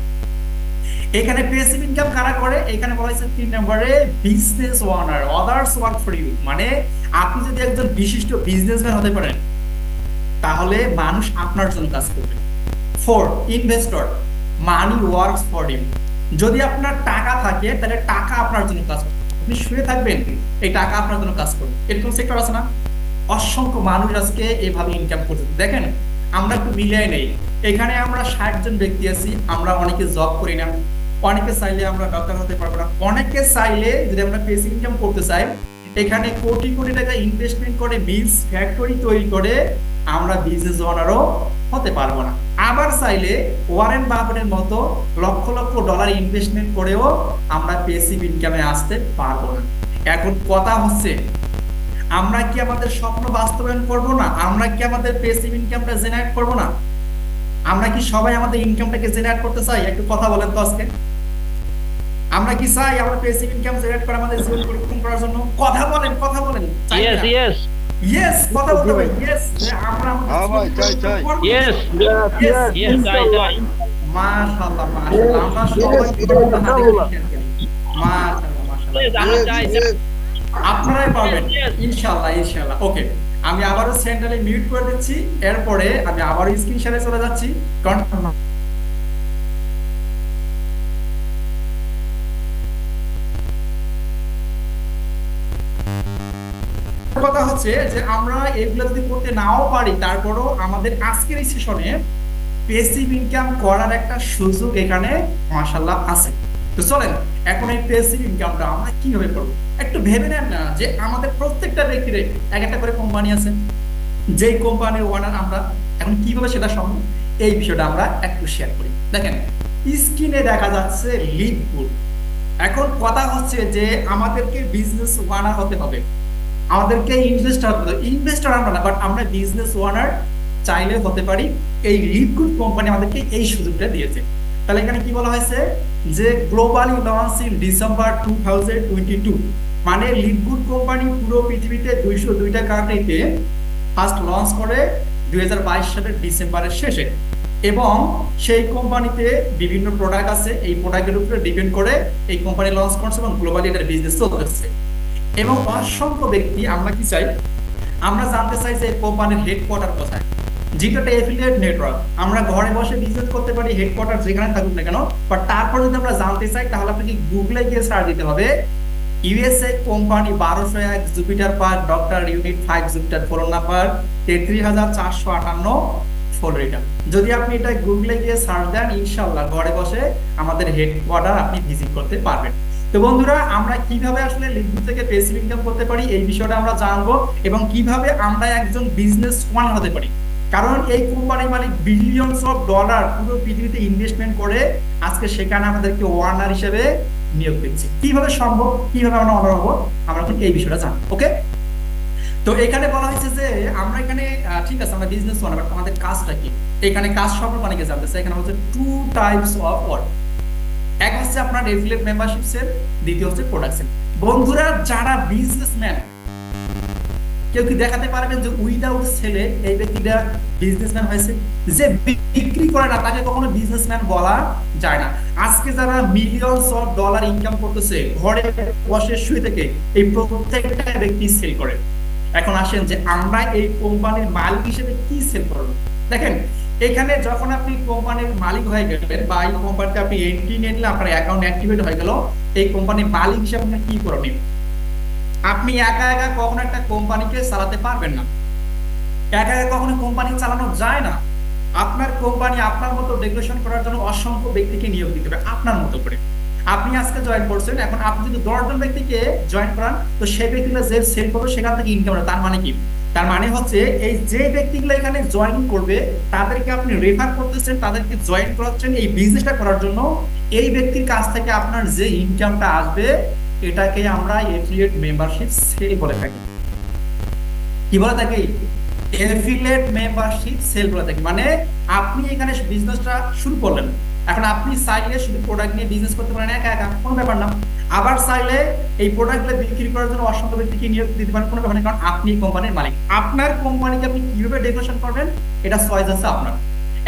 এখানে প্যাসিভ ইনকাম কারা করে? এখানে বলা হয়েছে 3 নম্বরে business owner, others work for you. মানে আপনি যদি একজন বিশিষ্ট বিজনেসম্যান হতে পারেন তাহলে মানুষ আপনার জন্য কাজ করবে। 4 investor, money works for you. যদি আপনার টাকা থাকে তাহলে টাকা আপনার জন্য কাজ করবে। আপনি শুয়ে থাকবেন, এই টাকা আপনার জন্য কাজ করবে। এরকম সেক্টর আছে না? অসংখ্য মানুষ আজকে এভাবে ইনকাম করছে। দেখেন আমরা একটু মিলিয়ে নেই, এখানে আমরা 60 জন ব্যক্তি আছি, আমরা অনেকে জব করি না, অনেকে চাইলে আমরা ডক্টর হতে পারবো না, অনেকে চাইলে যদি আমরা পেসিভ ইনকাম করতে চাই এখানে কোটি কোটি টাকা ইনভেস্টমেন্ট করে বিলস ফ্যাক্টরি তৈরি করে আমরা বিজনেস ওনারও হতে পারবো না। আবার চাইলে ওয়ারেন বাফেটের মতো লক্ষ লক্ষ ডলার ইনভেস্টমেন্ট করেও আমরা পেসিভ ইনকামে আসতে পারবো না। এখন কথা হচ্ছে আমরা কি আমাদের স্বপ্ন বাস্তবায়ন করব না? আমরা কি আমাদের পেসিভ ইনকামটা জেনারেট করব না? আমরা কি সবাই আমাদের ইনকামটাকে জেনারেট করতে চাই? একটু কথা বলেন তো আজকে। আমরা কি চাই আমরা পেসিভ ইনকাম জেনারেট করে আমাদের জীবন পরিবর্তন করার জন্য? কথা বলেন, কথা বলেন। ইয়েস ইয়েস ইয়েস, কথা বলতে হবে। ইয়েস, আমরা হ্যাঁ ভাই, চাই চাই। ইয়েস ইয়েস চাই চাই। মাশাআল্লাহ মাশাআল্লাহ, আমরা সবাই মাশাআল্লাহ মাশাআল্লাহ, আমরা চাই চাই। আপনারাই পারবেন ইনশাআল্লাহ ইনশাআল্লাহ। ওকে, আমি আবারও সেন্টারে মিউট করে দিচ্ছি, এরপরে আমি আবারও স্ক্রিন শেয়ারে চলে যাচ্ছি। কারণ কথা হচ্ছে যে আমরা এগুলো যদি করতে নাও পারি, তারপরও আমাদের আজকের এই সেশনে পেসিভ ইনকাম করার একটা সুযোগ এখানে মাশাআল্লাহ আছে। তো চলেন এখন এই পেসিভ ইনকামটা আমরা কিভাবে করবো একটু ভেবে নেন না, যে আমাদের প্রত্যেকটা ব্যক্তির এক একটা করে কোম্পানি আছে, যেই কোম্পানির ওনার আমরা, এখন কিভাবে সেটা সম্ভব এই বিষয়টা আমরা একটু শেয়ার করি। দেখেন স্ক্রিনে দেখা যাচ্ছে লিডগুড। এখন কথা হচ্ছে যে আমাদেরকে বিজনেস ওনার হতে হবে, আমাদেরকে ইনভেস্টর হতে হবে। ইনভেস্টর আমরা না, বাট আমরা বিজনেস ওনার চাইলে হতে পারি। এই লিডগুড কোম্পানি আমাদেরকে এই সুযোগটা দিয়েছে। তাহলে এখানে কি বলা হয়েছে যে গ্লোবালি লঞ্চ ইন ডিসেম্বর 2022, মানে লিডগুড কোম্পানি পুরো পৃথিবীতে 202টা কান্ট্রিতে ফার্স্ট লঞ্চ করে 2022 সালের ডিসেম্বরের শেষে, এবং সেই কোম্পানিতে বিভিন্ন প্রোডাক্ট আছে, এই প্রোডাক্টের উপরে ডিপেন্ড করে এই কোম্পানি লঞ্চ করছে এবং গ্লোবালি এটার বিজনেস চলতেছে। এবং অসংখ্য ব্যক্তি আমরা কি চাই, আমরা জানতে চাই যে কোম্পানির হেডকোয়ার্টার কোথায়, যেটা এফিলিয়েট নেটওয়ার্ক। আমরা ঘরে বসে বিজনেস করতে পারি, হেডকোয়ার্টার যেখানে থাকুক না কেন, বাট তারপর যদি আমরা জানতে চাই তাহলে আপনাকে গুগলে গিয়ে সার্চ দিতে হবে USA company 1201 Jupiter park, doctor unit 5 Jupiter, phone number 33,458 Florida. যদি আপনি এটা গুগলে গিয়ে সার্চ দেন, ইনশাআল্লাহ ঘরে বসে আমাদের হেডকোয়ার্টার আপনি ভিজিট করতে পারবেন। তো বন্ধুরা, আমরা কিভাবে আসলে লিডগুড থেকে পেসিভ ইনকাম করতে পারি এই বিষয়টা আমরা জানবো, এবং কিভাবে আমরা একজন বিজনেস ওয়ান হতে পারি। কারণ এই কোম্পানির মালিক বিলিয়নস অফ ডলার পুরো পৃথিবীতে ইনভেস্টমেন্ট করে আজকে সেখানে আমাদেরকে ওয়ার্নার হিসেবে নিয়োগ দিচ্ছে। কিভাবে সম্ভব, কিভাবে আমরা অনার হবো, আমরা কিন্তু এই বিষয়টা জানবো। ওকে, তো এখানে বলা হয়েছে যে আমরা এখানে ঠিক আছে আমরা বিজনেস ওয়ান, বাট আমাদের কাজটা কি? এখানে কাজ সম্পর্কে অনেকে জানতে চাই। এখানে হচ্ছে 2 টাইপস অফ ওয়ার্ক। এক হচ্ছে আপনার এফিলিয়েট মেম্বারশিপ সেল, দ্বিতীয় হচ্ছে প্রোডাক্ট সেল। বন্ধুরা, যারা বিজনেসম্যান, কেউ কি দেখাতে পারবেন যে উইদাউট সেলে এই ব্যক্তিটা বিজনেসম্যান হয়েছে? যে বিক্রি করে না তাকে কখনো বিজনেসম্যান বলা যায় না। আজকে যারা মিলিয়নস অফ ডলার ইনকাম করতেছে ঘরে বসে শুয়ে থেকে, এই প্রত্যেকটা ব্যক্তি সেল করে। এখন আসেন যে আমরা এই কোম্পানির মালিক হিসেবে কি সেল করবো। দেখেন এখানে যখন আপনি কোম্পানির মালিক হয়ে গেলেন বা এই কোম্পানিতে আপনি এন্ট্রি নিয়ে নিলে, আপনার অ্যাকাউন্ট অ্যাক্টিভেট হয়ে গেল, এই কোম্পানির মালিক হিসেবে আপনি কি করবেন? আপনি একা একা কখনো একটা কোম্পানিকে চালাতে পারবেন না, একা একা কখনো কোম্পানি চালানো যায় না। আপনার কোম্পানি আপনার মতো ডেকোরেশন করার জন্য অসংখ্য ব্যক্তিকে নিয়োগ দিতে হবে আপনার মতো করে। আপনি আজকে জয়েন করছেন, এখন আপনি যদি 10 জন ব্যক্তিকে জয়েন করান, তো সেই ব্যক্তিগুলো যে সেল করবে সেখান থেকে ইনকাম হবে। তার মানে কি? তার মানে হচ্ছে এই যে ব্যক্তিগুলো এখানে জয়েন করবে তাদেরকে আপনি রেফার করতেছেন, তাদেরকে জয়েন করাচ্ছেন এই বিজনেসটা করার জন্য। এই ব্যক্তির কাছ থেকে আপনার যে ইনকামটা আসবে এটাকে আমরা এফিলিয়েট মেম্বারশিপ সেল বলে থাকি। কি বলে থাকি? এফিলিয়েট মেম্বারশিপ সেল বলে থাকি। মানে আপনি এখানে বিজনেসটা শুরু করলেন, এখন আপনি চাইলে শুধু প্রোডাক্ট নিয়ে বিজনেস করতে পারেন একা একা, কোনো ব্যাপার না। আবার চাইলে এই প্রোডাক্টগুলো বিক্রি করার জন্য অসংখ্য ব্যক্তিকে নিয়োগ দিতে পারেন, কোনো ব্যাপার না, কারণ আপনি কোম্পানির মালিক। আপনার কোম্পানিকে আপনি কিভাবে ডেকোরেশন করবেন এটা চয়েস আছে আপনার।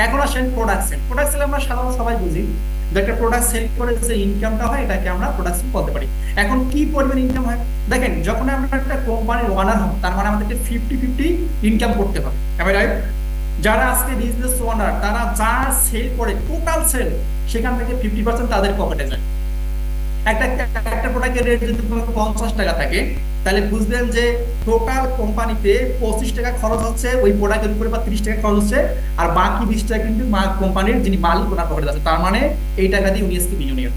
এখন আসেন প্রোডাক্ট সেল। প্রোডাক্ট সেল আমরা সাধারণত সবাই বুঝি যে একটা প্রোডাক্ট সেল করে যে ইনকামটা হয় এটাকে আমরা প্রোডাক্ট সেল বলতে পারি। এখন কি পরিমাণ ইনকাম হয় দেখেন, যখন আমরা একটা কোম্পানির ওনার হব তার মানে আমাদেরকে 50-50 ইনকাম করতে হবে, রাইট? যারা আজকে বিজনেস ওনার তারা যা সেল করে টোটাল সেল সেখান থেকে 50% তাদের পকেটে যায়। একটা একটা প্রোডাক্টের রেট যদি 50 টাকা থাকে, তাহলে বুঝবেন যে টোটাল কোম্পানিতে 25 টাকা খরচ হচ্ছে ওই প্রোডাক্টের উপরে, বা 30 টাকা খরচ হচ্ছে, আর বাকি 20 টাকা কিন্তু কোম্পানির যিনি মালিক ওনার পকেটে যাচ্ছে। তার মানে এই টাকা দিয়ে উনি আজকে মিলিয়নিয়ার।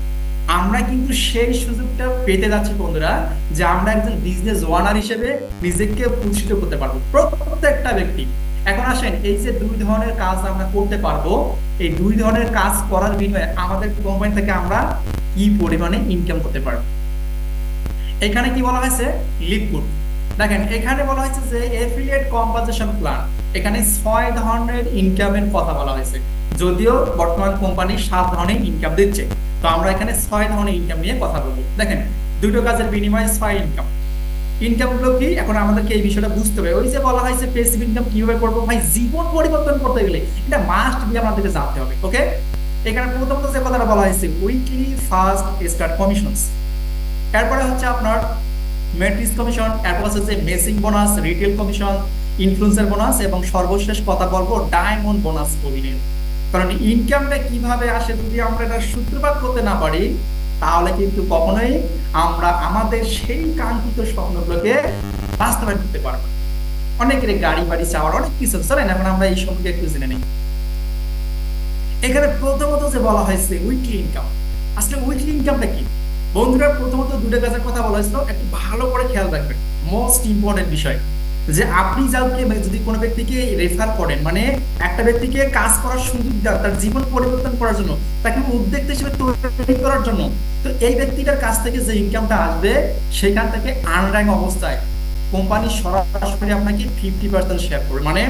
আমরা কিন্তু সেই সুযোগটা পেতে যাচ্ছি বন্ধুরা, যে আমরা একজন বিজনেস ওয়ানার হিসেবে নিজেকে প্রতিষ্ঠিত করতে পারবো, প্রত্যেকটা ব্যক্তি। এখন আসেন, এই যে দুই ধরনের কাজ আমরা করতে পারবো, এই দুই ধরনের কাজ করার বিনিময়ে আমাদের কোম্পানি থেকে আমরা কি পরিমাণে ইনকাম করতে পারবো। এখানে কি বলা হয়েছে? লিকুইড। দেখেন এখানে বলা হয়েছে যে এফিলিয়েট কম্পেনসেশন প্ল্যান। এখানে 6 ধরনের ইনকামের কথা বলা হয়েছে, যদিও বর্তমান কোম্পানি 7 ধরনের ইনকাম দিচ্ছে। তো আমরা এখানে 6 ধরনের ইনকাম নিয়ে কথা বলবো। দেখেন দুটো কাজের বিনিময়ে 6 ইনকাম। ইনকাম গুলো কি, এখন আমাদেরকে এই বিষয়টা বুঝতে হবে। ওই যে বলা হয়েছে প্যাসিভ ইনকাম কিভাবে করবো, ভাই জীবন পরিবর্তন করতে গেলে এটা মাস্ট বি আমাদেরকে জানতে হবে। ওকে, এখানে প্রথমত যে কথাটা বলা হয়েছে উইকলি ফার্স্ট স্টার্ট কমিশনস, এরপরে হচ্ছে আপনার ম্যাট্রিক্স কমিশন, এরপর হচ্ছে যে messing bonus, retail commission, influencer bonus, এবং সর্বশেষ কথা বলবো ডায়মন্ড বোনাস কমিশন। কারণ ইনকামটা কিভাবে আসে যদি আমরা এটা সূত্রপাত করতে না পারি, তাহলে কিন্তু কখনোই আমরা আমাদের সেই কাঙ্ক্ষিত স্বপ্নগুলোকে বাস্তবায়ন করতে পারবো না। অনেকের গাড়ি বাড়ি চাওয়ার অনেক কিছু চলেন, এখন আমরা এই সম্পর্কে একটু জেনে নিই। এখানে প্রথমত যে বলা হয়েছে উইকলি ইনকাম, আসলে উইকলি ইনকামটা কি বন্ধুরা? প্রথমত দুটো কাজের কথা বলা হয়েছিল, একটু ভালো করে খেয়াল রাখবেন। মোস্ট ইম্পর্টেন্ট বিষয় যে আপনি যাকে যদি কোনো ব্যক্তিকে রেফার করেন, মানে একটা ব্যক্তিকে কাজ করার সুযোগ দেওয়া, তার জীবন পরিবর্তন করার জন্য, তাকে উদ্যোক্তা হিসেবে তৈরি করার জন্য, তো এই ব্যক্তিটার কাছ থেকে যে ইনকামটা আসবে সেখান থেকে আনরাইং অবস্থায় কোম্পানি সরাসরি আপনাকে 50% শেয়ার করবে। মানে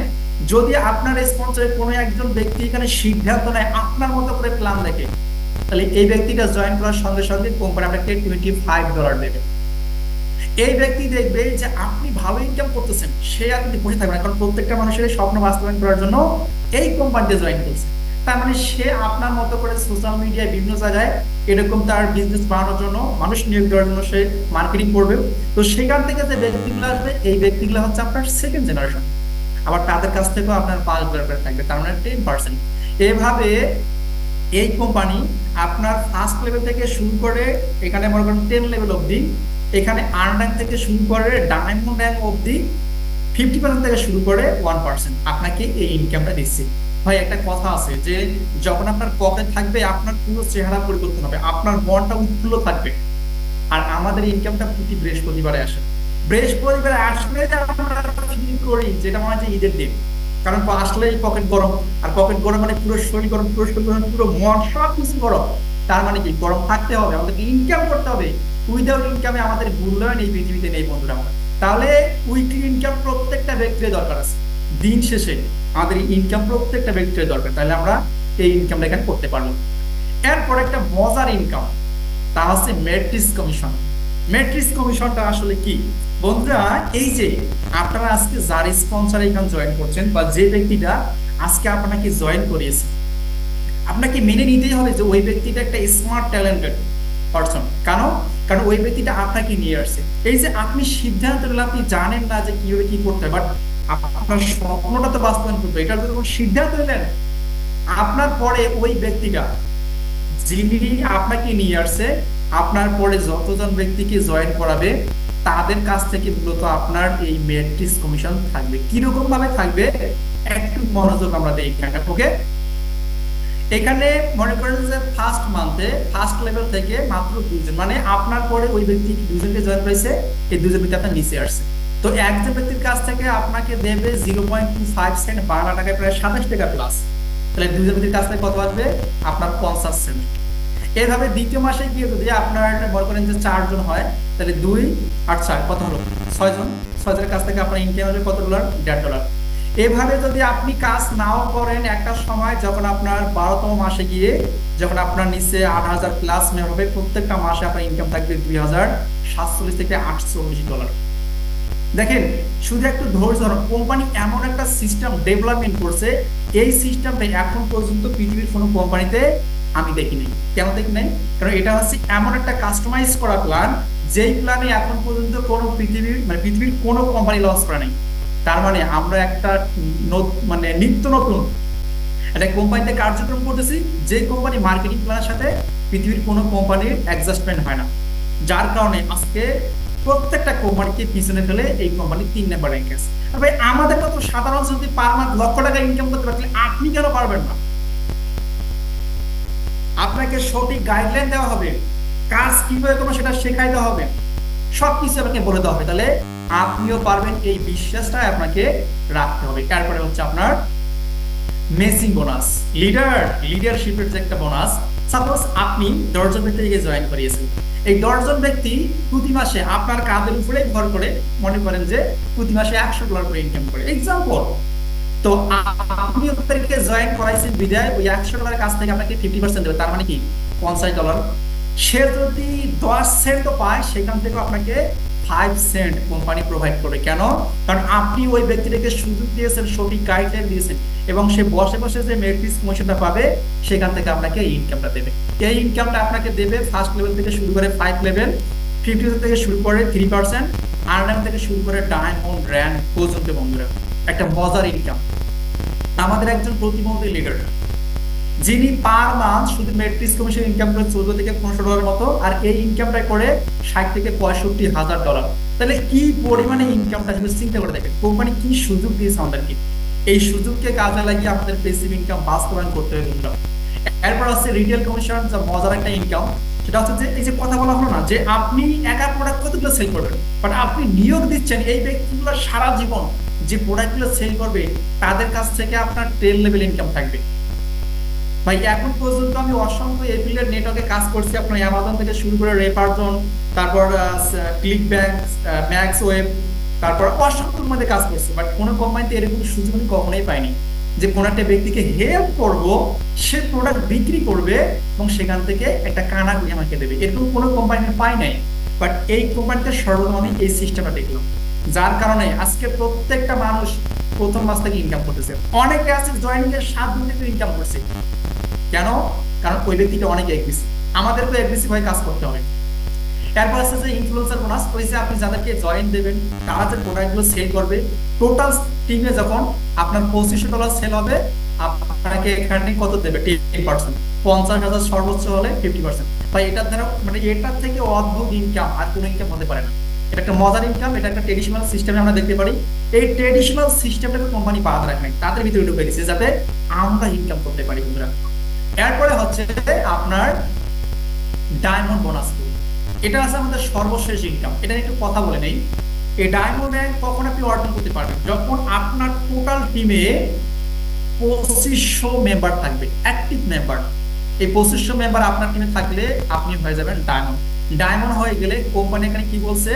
যদি আপনার স্পন্সরে কোনো একজন ব্যক্তি এখানে সিদ্ধান্ত নেয় আপনার মতো করে প্ল্যান দেখে, তাহলে এই ব্যক্তিটা জয়েন করার সঙ্গে সঙ্গে কোম্পানি আপনাকে $25 দেবে। এই ব্যক্তি দেখবে যে আপনি ভালো ইনকাম করতেছেন, সে আর কিন্তু বসে থাকবে না, কারণ প্রত্যেকটা মানুষের স্বপ্ন বাস্তবায়ন করার জন্য এই কোম্পানিতে জয়েন করছে। তার মানে সে আপনার মতো করে সোশ্যাল মিডিয়ায় বিভিন্ন জায়গায় এরকম তার বিজনেস বাড়ানোর জন্য, মানুষ নিয়োগ দেওয়ার জন্য সে মার্কেটিং করবে। তো সেখান থেকে যে ব্যক্তিগুলো আসবে, এই ব্যক্তিগুলো হচ্ছে আপনার সেকেন্ড জেনারেশন। আবার তাদের কাছ থেকেও আপনার $5 থাকবে, তার মানে 10%। এভাবে এই কোম্পানি আপনার ফার্স্ট লেভেল থেকে শুরু করে এখানে মনে করেন 10 লেভেল অবধি, এখানে আর্ন থেকে শুরু করে ডায়মন্ড র্যাঙ্ক অবধি 50% থেকে শুরু করে 1% আপনাকে এই ইনকামটা দিচ্ছে। ভাই একটা কথা আছে যে যখন আপনার পকেট থাকবে আপনার পুরো চেহারা পরিবর্তন হবে, আপনার মনটা উৎফুল্ল থাকবে। আর আমাদের ইনকামটা প্রতি বৃহস্পতিবারে আসে। বৃহস্পতিবারে আসলে যে আমরা করি, যেটা মনে হয় ঈদের দিন, কারণ আসলেই পকেট গরম, আর পকেট গরম মানে পুরো শরীর গরম, পুরো শরীর গরম, পুরো মন সব কিছু গরম। তার মানে কি, গরম থাকতে হবে, আমাদেরকে ইনকাম করতে হবে। উইদাউট ইনকামে আমাদের মূল্যায়ন এই পৃথিবীতে নেই বন্ধুরা। তাহলে উইকলি ইনকাম প্রত্যেকটা ব্যক্তির দরকার আছে। দিন শেষে আমাদের ইনকাম প্রত্যেকটা ব্যক্তির দরকার, তাহলে আমরা এই ইনকামটা এখানে করতে পারবো। এরপর একটা মজার ইনকাম, তা হচ্ছে ম্যাট্রিক্স কমিশন। ম্যাট্রিক্স কমিশনটা আসলে কি বন্ধুরা? এই যে আপনারা আজকে যার স্পন্সর এখানে জয়েন করছেন, বা যে ব্যক্তিটা আজকে আপনাকে জয়েন করিয়েছে, আপনাকে মেনে নিতেই হবে যে ওই ব্যক্তিটা একটা স্মার্ট ট্যালেন্টেড পারসন। কারণ ওই ব্যক্তিটা আপনাকে নিয়ে আসছে। এই যে আপনি সিদ্ধান্ত নিলেন, আপনি জানেন না যে কিভাবে কি করতে হবে, বাট আপনার স্বপ্নটা তো বাস্তবায়ন করতে, এটার জন্য সিদ্ধান্ত নিলেন। আপনার পরে ওই ব্যক্তিটা যিনি আপনাকে নিয়ে আসছে, আপনার পরে যতজন ব্যক্তিকে জয়েন করাবে, তাদের কাছ থেকে মূলত আপনার এই ম্যাট্রিক্স কমিশন থাকবে। কিরকম ভাবে থাকবে একটু মনোযোগ আমরা দিই এখানে। ওকে, এখানে মনে করেন যে ফার্স্ট মান্থে ফার্স্ট লেভেল থেকে মাত্র 2জন, মানে আপনার পরে ওই ব্যক্তি 2জনকে জয়েন করেছে, এই 2জন ব্যক্তি আপনার নিচে আসছে। তো একজন ব্যক্তির কাছ থেকে আপনাকে দেবে 0.25 সেন্ট, বাংলা টাকায় প্রায় 27 টাকা প্লাস। তাহলে 2জন ব্যক্তির কাছ থেকে কত আসবে? আপনার 50 সেন্ট। এভাবে দ্বিতীয় মাসে গিয়ে যদি আপনার মনে করেন যে 4জন হয়, তাহলে 2 আর 4 কত হলো? 6জন। 6জনের কাছ থেকে আপনার ইনকাম হবে কত ডলার? $1.5। এভাবে যদি আপনি কাজ নাও করেন, একটা সময় যখন আপনার 12তম মাসে গিয়ে যখন আপনার নিচে 8,000 প্লাস মেম্বার হবে, প্রত্যেকটা মাসে আপনার ইনকাম থাকবে $2,047 থেকে $48। দেখেন শুধু একটু ধৈর্য ধরুন, কোম্পানি এমন একটা সিস্টেম ডেভেলপমেন্ট করছে, এই সিস্টেমটা এখন পর্যন্ত পৃথিবীর কোনো কোম্পানিতে আমি দেখিনি। কেন দেখি নাই? কারণ এটা হচ্ছে এমন একটা কাস্টমাইজ করা প্ল্যান, যেই প্ল্যানে এখন পর্যন্ত কোনো পৃথিবীর কোনো কোম্পানি লঞ্চ করে নাই। তার মানে আমরা একটা মানে নিত্য নতুন একটা কোম্পানিতে কার্যক্রম করতেছি, যে কোম্পানি মার্কেটিং প্ল্যানের সাথে পৃথিবীর কোনো কোম্পানির অ্যাডজাস্টমেন্ট হয় না, যার কারণে আজকে প্রত্যেকটা কোম্পানিকে পিছনে ফেলে এই কোম্পানি 3 নাম্বার র্যাঙ্কে আছে। আর ভাই আমাদের মতো সাধারণ যদি পার মান্থ লক্ষ টাকা ইনকাম করতে পারলে আপনি কেন পারবেন না? আপনাকে সঠিক গাইডলাইন দেওয়া হবে, কাজ কিভাবে করবো সেটা শেখাই দেওয়া হবে, সবকিছু আপনাকে বলে দেওয়া হবে, তাহলে আপনিও পারবেন। এই বিশ্বাসটা আপনাকে রাখতে হবে। তারপরে হচ্ছে আপনার মেসিং বোনাস, লিডারশিপের যে একটা বোনাস। সাপোজ আপনি 10 জন ব্যক্তিকে জয়েন করিয়েছেন, এই 10 জন ব্যক্তি প্রতি মাসে আপনার কাজের উপরে ভর করে মনে করেন যে প্রতি মাসে $100 করে ইনকাম করে, এক্সাম্পল। তো আপনি ওদেরকে জয়েন করাইছেন বিদায় ওই $100 কাছ থেকে আপনাকে 50% দেবে, তার মানে কি $50। সে যদি 10 সেন্টও পায় সেখান থেকে আপনাকে 5 সেন্ট কোম্পানি প্রোভাইড করে। কেন? কারণ আপনি ওই ব্যক্তিটাকে সুযোগ দিয়েছেন, সঠিক গাইডলাইন দিয়েছেন, এবং সে বসে বসে যে মেরিট কমিশনটা পাবে সেখান থেকে আপনাকে এই ইনকামটা দেবে। এই ইনকামটা আপনাকে দেবে ফার্স্ট লেভেল থেকে শুরু করে 5 লেভেল, 50 থেকে শুরু করে 3%, আর্নাম থেকে শুরু করে ডায়মন্ড র্যাঙ্ক পর্যন্ত। বন্ধুরা, একটা মজার ইনকাম। আমাদের একজন প্রতিবন্ধী লিডার, যিনি পার মান্থ শুধু মেট্রিক্স কমিশন ইনকাম করে $14 থেকে $15 মতো, আর এই ইনকামটা করে $60 থেকে $65,000। তাহলে কি পরিমাণে ইনকামটা চিন্তা করে দেখেন, কোম্পানি কি সুযোগ দিয়েছে আমাদেরকে। এই সুযোগকে কাজে লাগিয়ে আমাদের প্যাসিভ ইনকাম বাস্তবায়ন করতে হবে বন্ধুরা। এরপর আছে রিটেল কমিশন, যা মজার একটা ইনকাম। সেটা হচ্ছে যে এই যে কথা বলা হলো না যে আপনি একা প্রোডাক্ট কতগুলো সেল করবেন, বাট আপনি নিয়োগ দিচ্ছেন এই ব্যক্তিগুলো সারা জীবন যে প্রোডাক্টগুলো সেল করবে তাদের কাছ থেকে আপনার 10 লেভেল ইনকাম থাকবে। ভাই এখন পর্যন্ত আমি অসংখ্য এফিলিয়েট নেটওয়ার্কে কাজ করছি, আপনার অ্যামাজন থেকে শুরু করে রেপারজন, তারপর ক্লিক ব্যাংক, ম্যাক্স ওয়েব, তারপর অসংখ্যর মধ্যে কাজ করছি, বাট কোনো কোম্পানিতে এরকম সুযোগ আমি কখনোই পাইনি যে কোনো একটা ব্যক্তিকে হেল্প করব, সে প্রোডাক্ট বিক্রি করবে এবং সেখান থেকে একটা কানাকড়ি আমাকে দেবে, এরকম কোনো কোম্পানি পাই নাই। বাট এই কোম্পানিতে সর্বপ্রথম আমি এই সিস্টেমটা দেখলাম, যার কারণে আজকে প্রত্যেকটা মানুষ প্রথম মাস থেকে ইনকাম করতেছে। অনেকে আছে জয়েনিং এর 7 দিন থেকে ইনকাম করছে। কেন? কারণ ওই ব্যক্তিটা অনেক এগ্রেসিভ, আমাদেরকে এগ্রেসিভ হয়ে কাজ করতে হবে। এরপর আছে যে ইনফ্লুয়েন্সার বোনাস, ওই যে আপনি যাদেরকে জয়েন দেবেন তারা যে প্রোডাক্টগুলো সেল করবে, টোটাল টিমে যখন আপনার $2500 সেল হবে, আপনাকে এখানে কত দেবে? 10%। 50,000 সর্বোচ্চ হলে 50%। ভাই এটার দ্বারা মানে এটার থেকে অদ্ভুত ইনকাম আর কোনো ইনকাম হতে পারে না। এটা একটা মজার ইনকাম, এটা একটা ট্রেডিশনাল সিস্টেমে আমরা দেখতে পারি। এই ট্রেডিশনাল সিস্টেমটাকে কোম্পানি বাদ রাখে, তাদের ভিতরে ঢুকে দিচ্ছে যাতে আমরা ইনকাম করতে পারি বন্ধুরা। এরপরে হচ্ছে আপনার ডায়মন্ড বোনাস, এটা আছে আমাদের সর্বশেষ ইনকাম। এটা একটু কথা বলে নেই। এই ডায়মন্ড র্যাঙ্ক কখন আপনি অর্জন করতে পারবেন? যখন আপনার টোটাল টিমে 2500 মেম্বার থাকবে, অ্যাক্টিভ মেম্বার। এই 2500 মেম্বার আপনার টিমে থাকলে আপনি হয়ে যাবেন ডায়মন্ড। ডায়মন্ড হয়ে গেলে কোম্পানি এখানে কি বলছে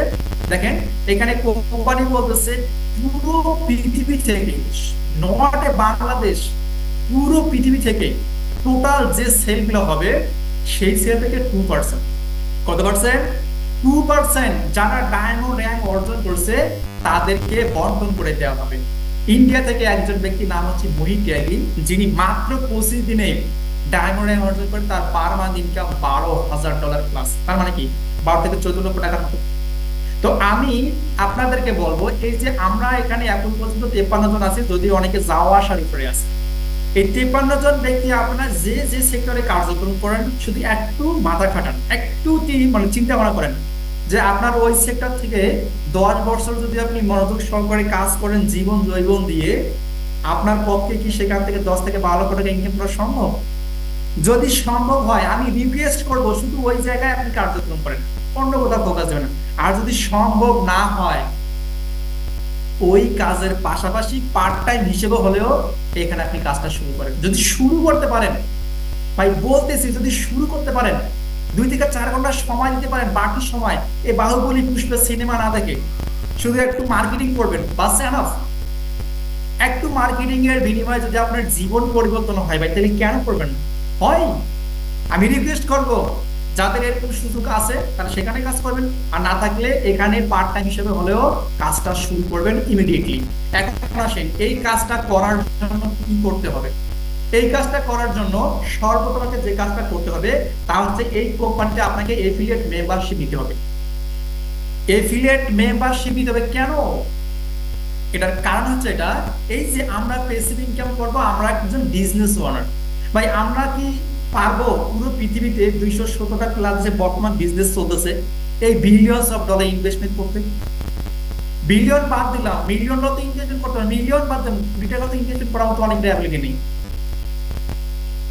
দেখেন, এখানে কোম্পানি বলতেছে পুরো পৃথিবী থেকে, নট এ বাংলাদেশ, পুরো পৃথিবী থেকে টোটাল যে সেলগুলো হবে সেই সেল থেকে 2%, কত পার্সেন্ট? 2% যারা ডায়মন্ড র্যাঙ্ক অর্জন করছে তাদেরকে বন্টন করে দেওয়া হবে। ইন্ডিয়া থেকে একজন ব্যক্তির নাম হচ্ছে মোহিত ত্যাগী, যিনি মাত্র 25 দিনে ডায়মন্ড র্যাঙ্ক অর্জন করে তার পার মান্থ ইনকাম $12,000 প্লাস, তার মানে কি 12 থেকে 14 লক্ষ টাকার মতো। তো আমি আপনাদেরকে বলবো, এই যে আমরা এখানে এখন পর্যন্ত 53 জন আছি, যদি অনেকে যাওয়া আসার উপরে আছে, এই 53 জন ব্যক্তি আপনার যে যে সেক্টরে কার্যক্রম করেন শুধু একটু মাথা খাটান, একটু মানে চিন্তা ভাবনা করেন যে আপনার ওই সেক্টর থেকে 10 বছর যদি আপনি মনোযোগ সহকারে কাজ করেন জীবন জৈবন দিয়ে, আপনার পক্ষে কি সেখান থেকে 10 থেকে 12 লক্ষ টাকা ইনকাম করা সম্ভব? যদি সম্ভব হয় আমি রিকোয়েস্ট করব শুধু ওই জায়গায় আপনি কার্যক্রম করেন, অন্য কোথাও ফোকাস দেবেন না। আর যদি সম্ভব না হয় ওই কাজের পাশাপাশি পার্ট টাইম হিসেবে হলেও এখানে আপনি কাজটা শুরু করেন। যদি শুরু করতে পারেন, ভাই বলতেছি যদি শুরু করতে পারেন, 2 থেকে 4 ঘন্টা সময় দিতে পারেন, বাকি সময় এই বাহুবলী পুষ্পে সিনেমা না দেখে শুধু একটু মার্কেটিং করবেন, বাস এনাফ। একটু মার্কেটিং এর বিনিময়ে যদি আপনার জীবন পরিবর্তন হয় ভাই, তাহলে কেন করবেন না? হয়। আমি রিকোয়েস্ট করব যাদের এরকম সুযোগ আছে তারা সেখানে কাজ করবেন, আর না থাকলে এখানে পার্ট টাইম হিসেবে হলেও কাজটা শুরু করবেন ইমিডিয়েটলি। এখন আসেন এই কাজটা করার জন্য কি করতে হবে। এই কাজটা করার জন্য সর্বপ্রথম যে কাজটা করতে হবে তা হচ্ছে এই কোম্পানিতে আপনাকে এফিলিয়েট মেম্বারশিপ নিতে হবে। এফিলিয়েট মেম্বারশিপ নিতে হবে কেন? এটার কারণ হচ্ছে এটা, এই যে আমরা প্যাসিভ ইনকাম করব, আমরা একজন বিজনেস ওনার। ভাই আমরা কি পারবো পুরো পৃথিবীতে 217টা প্লাস যে বর্তমান বিজনেস চলতেছে এই বিলিয়নস অফ ডলার ইনভেস্টমেন্ট করতে? বিলিয়ন বাদ দিলাম, মিলিয়নও তো ইনভেস্টমেন্ট করতে হবে, মিলিয়ন বাদ দিলাম, কোটি টাকা তো ইনভেস্টমেন্ট করার মতো অনেক অ্যাবিলিটি নেই।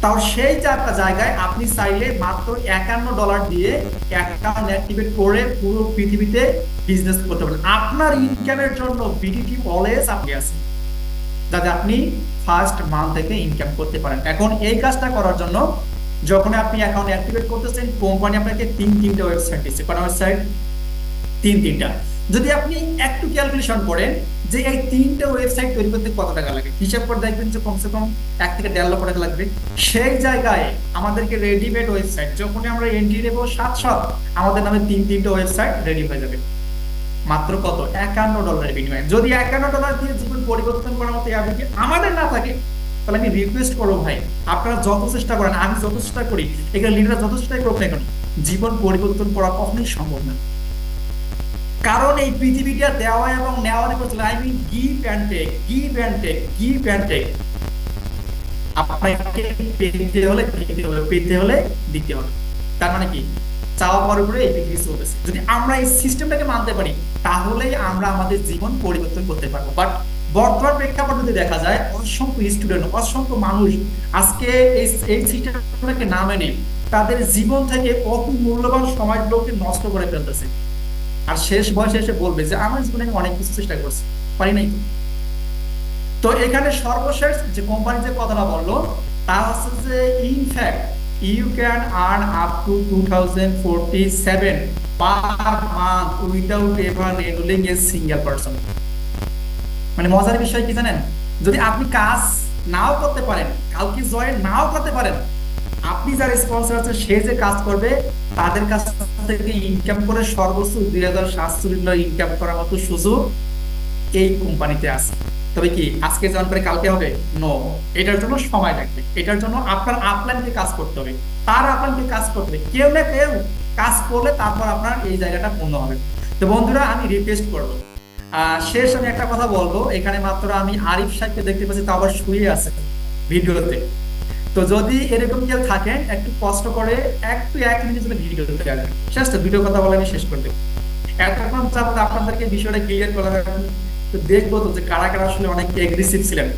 তাও সেই জায়গায় আপনি চাইলে মাত্র $51 দিয়ে অ্যাকাউন্ট অ্যাক্টিভেট করে পুরো পৃথিবীতে বিজনেস করতে পারেন। আপনার ইনকামের জন্য বিডিটি অলওয়েজ আপনি আছেন, যাতে আপনি ফার্স্ট মান্থ থেকে ইনকাম করতে পারেন। এখন এই কাজটা করার জন্য যখন আপনি অ্যাকাউন্ট অ্যাক্টিভেট করতেছেন, কোম্পানি আপনাকে তিনটা ওয়েবসাইট দিচ্ছে। কোন ওয়েবসাইট? তিনটা। যদি আপনি একটু ক্যালকুলেশন করেন যে এই তিনটা ওয়েবসাইট তৈরি করতে কত টাকা লাগে, হিসাব করে দেখবেন যে কমসে কম 1 থেকে 1.5 লক্ষ টাকা লাগবে। সেই জায়গায় আমাদেরকে রেডিমেড ওয়েবসাইট যখনই আমরা এন্ট্রি দেবো 700, আমাদের নামে তিনটা ওয়েবসাইট রেডি হয়ে যাবে মাত্র কত? $51 বিনিময়ে। যদি $51 দিয়ে জীবন পরিবর্তন করার মতো অ্যাবিলিটি আমাদের না থাকে, তাহলে আমি রিকোয়েস্ট করবো ভাই, আপনারা যত চেষ্টা করেন, আমি যত চেষ্টা করি, এখানে লিডাররা যত চেষ্টাই করুক না কেন, জীবন পরিবর্তন করা কখনোই সম্ভব না। কারণ এই পৃথিবীটা দেওয়া এবং নেওয়ার করছিল, I mean give and take, give and take, give and take. আপনাকে পেতে হলে দিতে হবে, পেতে হলে দিতে হবে। তার মানে কি? চাওয়া পাওয়ার উপরে এই পৃথিবী চলতেছে। যদি আমরা এই সিস্টেমটাকে মানতে পারি, তাহলেই আমরা আমাদের জীবন পরিবর্তন করতে পারবো। বাট বর্তমান প্রেক্ষাপট যদি দেখা যায়, অসংখ্য স্টুডেন্ট, অসংখ্য মানুষ আজকে এই সিস্টেমটাকে না মেনে তাদের জীবন থেকে অতি মূল্যবান সময়গুলোকে নষ্ট করে ফেলতেছে। আর শেষ বয়সে এসে বলবে যে আমার জীবনে আমি অনেক কিছু চেষ্টা করছি, পারি নাই। তো এখানে সর্বশেষ যে কোম্পানি যে কথাটা বললো তা হচ্ছে যে in fact you can earn up to 2047 per month without ever enrolling a single person. মানে মজার বিষয় কি জানেন? যদি আপনি কাজ নাও করতে পারেন, কাউকে জয়েন নাও করতে পারেন, আপনি যার স্পন্সর আছে সে যে কাজ করবে তাদের কাছ থেকে ইনকাম করে সর্বোচ্চ $2,740 ইনকাম করার মতো সুযোগ এই কোম্পানিতে আছে। তবে কি আজকে জয়েন করে কালকে হবে? নো, এটার জন্য সময় লাগবে। এটার জন্য আপনার আপলাইনকে কাজ করতে হবে, তার আপলাইনকে কাজ করতে হবে, কেউ না কেউ কাজ করলে তারপর আপনার এই জায়গাটা পূর্ণ হবে। তো বন্ধুরা, আমি রিকোয়েস্ট করবো, শেষ আমি একটা কথা বলবো। এখানে মাত্র আমি আরিফ সাহেবকে দেখতে পাচ্ছি, তা আবার শুয়ে আছে ভিডিওতে। তো যদি এরকম কেউ থাকেন, একটু কষ্ট করে একটু 1 মিনিটের জন্য ভিডিও দেখতে আসবেন। শেষ তো ভিডিও কথা বলে আমি শেষ করে দেবো। এতক্ষণ যাবত আপনাদেরকে বিষয়টা ক্লিয়ার করলাম, তো দেখবো তো যে কারা কারা আসলে অনেক এগ্রেসিভ ছিলেন।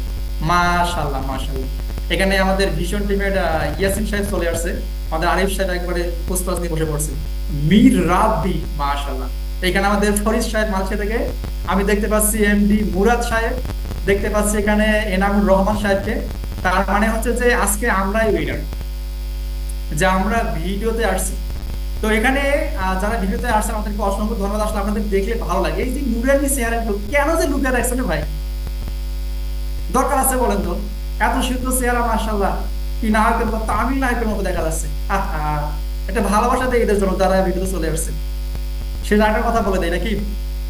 মাশাআল্লাহ মাশাআল্লাহ। এখানে আমাদের ভিশন টিমের ইয়াসিন সাহেব চলে আসছে, আমাদের আরিফ সাহেব একবারে পোস্টপাস নিয়ে বসে পড়ছে, মীর রাব্বি মাশাআল্লাহ। এখানে আমাদের ফরিদ সাহেব মালয়েশিয়া থেকে, আমি দেখতে পাচ্ছি এমডি মুরাদ সাহেব, দেখতে পাচ্ছি এখানে এনামুর রহমান সাহেবকে। তার মানে হচ্ছে যে আজকে আমরাই উইনার, যে আমরা ভিডিওতে আসছি। তো এখানে যারা ভিডিওতে আসছেন আমাদেরকে অসংখ্য ধন্যবাদ। আসলে আপনাদের দেখলে ভালো লাগে। এই যে নুরানি চেহারাগুলো কেন যে লুকিয়ে রাখছেন ভাই, দরকার আছে বলেন তো? এত সুন্দর চেহারা মাশাআল্লাহ, কি নায়কের মতো, তামিল নায়কের মতো দেখা যাচ্ছে। এটা ভালোবাসা দেয় এদের জন্য যারা ভিডিওতে চলে আসছে, সে জায়গাটার কথা বলে দেয় নাকি?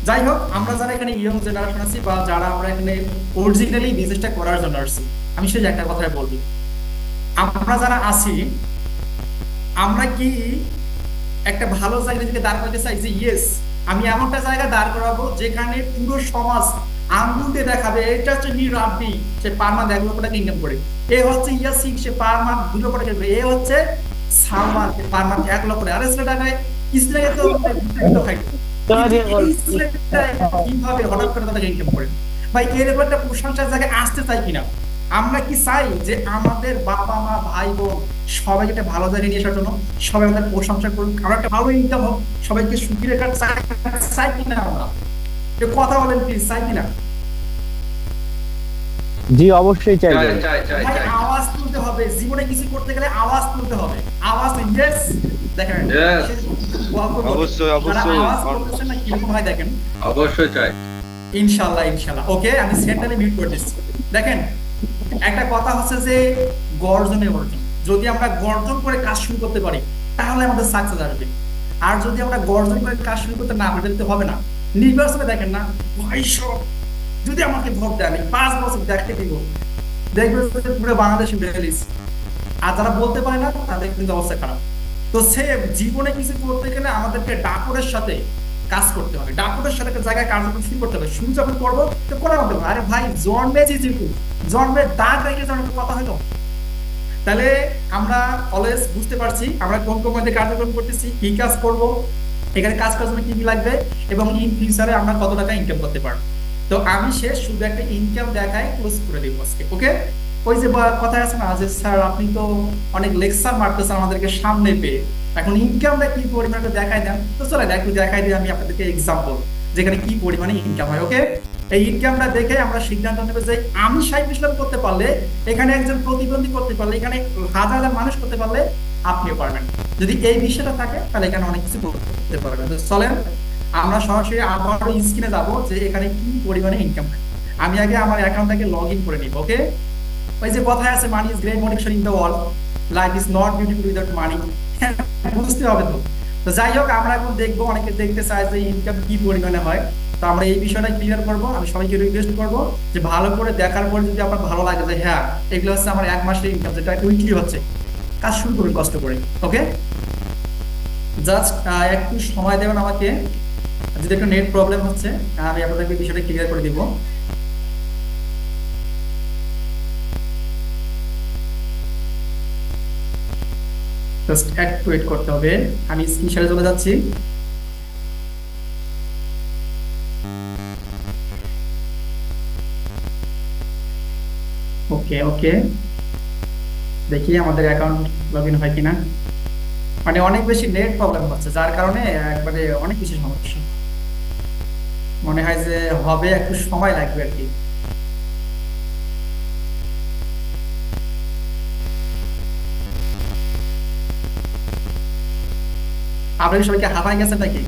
যাই হোক, আমরা যারা এখানে ইয়ং জেনারেশন আছি বা যারা আমরা এখানে অরিজিনালি বিজনেসটা করার জন্য আসছি, আমি সেই একটা কথাই বলবো, আমরা যারা আছি, আমরা কি একটা ভালো জায়গা থেকে দাঁড় করাতে চাই যে ইয়েস আমি এমনটা জায়গা দাঁড় করাবো যেখানে পুরো সমাজ আঙ্গুল দিয়ে দেখাবে এটা হচ্ছে মীর রাব্বি, সে পার মান্থ 1 লক্ষ টাকা ইনকাম করে। এ হচ্ছে ইয়াসিন, সে পার মান্থ 2 লক্ষ টাকা করে। এ হচ্ছে সালমান, পার মান্থ 1 লক্ষ টাকা। আর সেটা টাকায় ইসরায়েলে তো কিভাবে হঠাৎ করে তাদের ইনকাম করে? ভাই এরকম একটা প্রশংসার জায়গায় আসতে চাই কিনা? আমরা কি চাই যে আমাদের বাবা মা ভাই বোন সবাই একটা ভালো জায়গায় নিয়ে আসার জন্য সবাই আমাদের প্রশংসা করুক, আমরা একটা ভালো ইনকাম হোক, সবাইকে সুখী রেখার চাই কিনা? আমরা কথা বলেন প্লিজ, চাই কিনা? জি অবশ্যই চাইবে। ভাই আওয়াজ তুলতে হবে, জীবনে কিছু করতে গেলে আওয়াজ তুলতে হবে। আওয়াজ ইয়েস দেখেন, অবশ্যই অবশ্যই আওয়াজ করতেছেন না কিরকম হয় দেখেন। অবশ্যই চাই। ইনশাআল্লাহ ইনশাআল্লাহ। ওকে, আমি সেন্টারে মিউট করে দিচ্ছি। দেখেন, একটা কথা হচ্ছে যে গর্জনে অর্জন। যদি আমরা গর্জন করে কাজ শুরু করতে পারি তাহলে আমাদের সাকসেস আসবে। আর যদি আমরা গর্জন করে কাজ শুরু করতে না পারি তাহলে হবে না। নির্বাচনে দেখেন না ভাই, সব যদি আমাকে ভোট দেন 5 বছর দেখতে দিব, দেখবে পুরো বাংলাদেশ বেরিয়েছে। আর যারা বলতে পারে না তাদের কিন্তু অবস্থা খারাপ। তো সে জীবনে কিছু করতে গেলে আমাদেরকে ডাকরের সাথে কাজ করতে হবে, ডাকুটের সাথে একটা জায়গায় কার্যক্রম শুরু করতে হবে। শুরু যখন করবো তো করার মতো আরে ভাই জন্মে যেটুকু জন্মের দাগ রেখে যখন একটা কথা হলো, তাহলে আমরা অলওয়েজ বুঝতে পারছি আমরা কোন কোম্পানিতে কার্যক্রম করতেছি, কি কাজ করব, এখানে কাজ করার জন্য কি কি লাগবে, এবং ইন ফিউচারে আমরা কত টাকা ইনকাম করতে পারবো। তো আমি শেষ শুধু একটা ইনকাম দেখায় ক্লোজ করে দিব আজকে, ওকে? ওই যে কথা আছে না যে স্যার আপনি তো অনেক লেকচার মারতেছেন আমাদেরকে সামনে পেয়ে, এখন ইনকামটা কি পরিমাণে দেখাই দেন। তো চলে একটু দেখাই দিই আমি আপনাদেরকে এক্সাম্পল, যেখানে কি পরিমাণে ইনকাম হয়, ওকে? এই ইনকামটা দেখে আমরা সিদ্ধান্ত নেব যে আমি 60 লাখ করতে পারলে, এখানে একজন প্রতিবন্ধী করতে পারলে, এখানে হাজার হাজার মানুষ করতে পারলে আপনিও পারবেন। যদি এই বিষয়টা থাকে তাহলে এখানে অনেক কিছু করতে পারবেন। তো চলেন আমরা সরাসরি আবারও স্ক্রিনে যাবো যে এখানে কি পরিমাণে ইনকাম হয়। আমি আগে আমার অ্যাকাউন্টটাকে লগ ইন করে নিব, ওকে? ওই যে কথায় আছে মানি is great motivation in the world, life is not beautiful without মানি। বুঝতে হবে তো। তো যাই হোক, আমরা এখন দেখবো, অনেকে দেখতে চায় যে ইনকাম কি পরিমাণে হয়। তো আমরা এই বিষয়টা ক্লিয়ার করবো। আমি সবাইকে রিকোয়েস্ট করবো যে ভালো করে দেখার পর যদি আপনার ভালো লাগে যে হ্যাঁ এগুলো হচ্ছে আমার 1 মাসের ইনকাম, যেটা উইকলি হচ্ছে, কাজ শুরু করুন কষ্ট করে, ওকে? জাস্ট একটু সময় দেবেন আমাকে, যদি একটু নেট প্রবলেম হচ্ছে আমি আপনাদেরকে বিষয়টা ক্লিয়ার করে দিব। জাস্ট একটু ওয়েট করতে হবে, আমি স্ক্রিন শেয়ারে চলে যাচ্ছি। ওকে ওকে, দেখি আমাদের অ্যাকাউন্ট লগ ইন হয় কিনা। মানে অনেক বেশি নেট প্রবলেম হচ্ছে, যার কারণে একবারে অনেক বেশি সমস্যা। মনে হয় যে হবে, একটু সময় লাগবে আর কি। আপনাদের সবাইকে হাঁপায় গেছেন নাকি?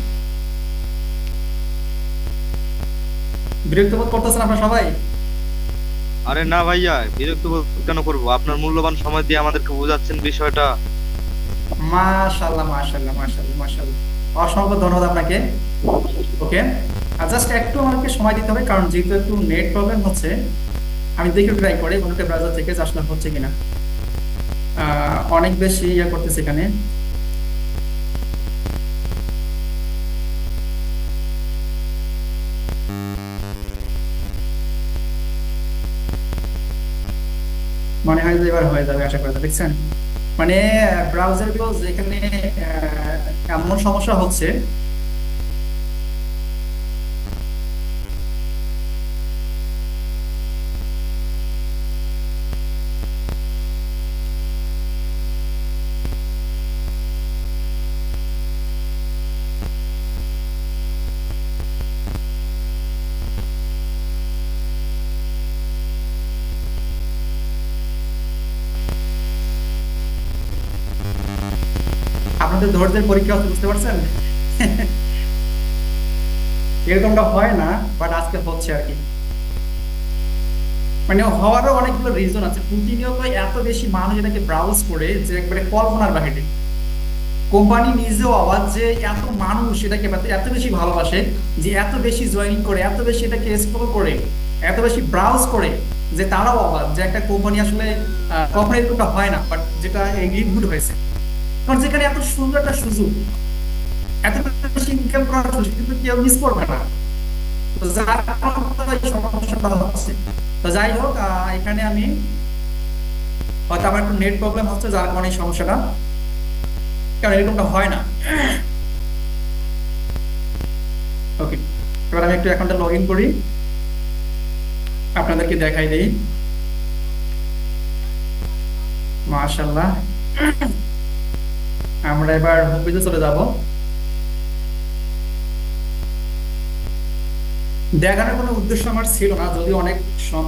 বিরক্ত বোধ করতেছেন আপনারা সবাই? আরে না ভাইয়া, বিরক্ত বোধ কেন করবো? আপনার মূল্যবান সময় দিয়ে আমাদেরকে বোঝাচ্ছেন বিষয়টা। মাশাআল্লাহ মাশাআল্লাহ মাশাআল্লাহ মাশাআল্লাহ, অসংখ্য ধন্যবাদ আপনাকে। ওকে, আর জাস্ট একটু আমাকে সময় দিতে হবে, কারণ যেহেতু একটু নেট প্রবলেম হচ্ছে। আমি দেখে ট্রাই করি কোনো একটা ব্রাউজার থেকে আসলে হচ্ছে কিনা। অনেক বেশি ইয়ে করতেছে এখানে। মনে হয় যে এবার হয়ে যাবে, আশা করা যায়। দেখছেন মানে ব্রাউজার গুলো যেখানে এমন সমস্যা হচ্ছে, আপনাদের ধৈর্যের পরীক্ষা হচ্ছে, বুঝতে পারছেন? এরকমটা হয় না, বাট আজকে হচ্ছে আর কি। মানে হওয়ারও অনেকগুলো রিজন আছে। প্রতিনিয়ত এত বেশি মানুষ এটাকে ব্রাউজ করে যে একবারে কল্পনার বাহিরে। কোম্পানি নিজেও অবাক যে এত মানুষ এটাকে এত বেশি ভালোবাসে, যে এত বেশি জয়েনিং করে, এত বেশি এটাকে এক্সপ্লোর করে, এত বেশি ব্রাউজ করে, যে তারাও অবাক যে একটা কোম্পানি আসলে কখনো এরকমটা হয় না, বাট যেটা গুড হয়েছে। কারণ যেখানে এত সুন্দর একটা সুযোগ, এত বেশি ইনকাম করার সুযোগ, কিন্তু কেউ মিস করবে না। তো যার কারণে এই সমস্যাটা হচ্ছে। তো যাই হোক, এখানে আমি হয়তো আমার একটু নেট প্রবলেম হচ্ছে, যার কারণে এই সমস্যাটা, কারণ এরকমটা হয় না। ওকে, এবার আমি একটু অ্যাকাউন্টটা লগ ইন করি, আপনাদেরকে দেখাই দেই। মাশাআল্লাহ, আমরা এবার হোম পেজে চলে যাব। দেখানোর কোনো উদ্দেশ্য আমার ছিল না, যদিও অনেক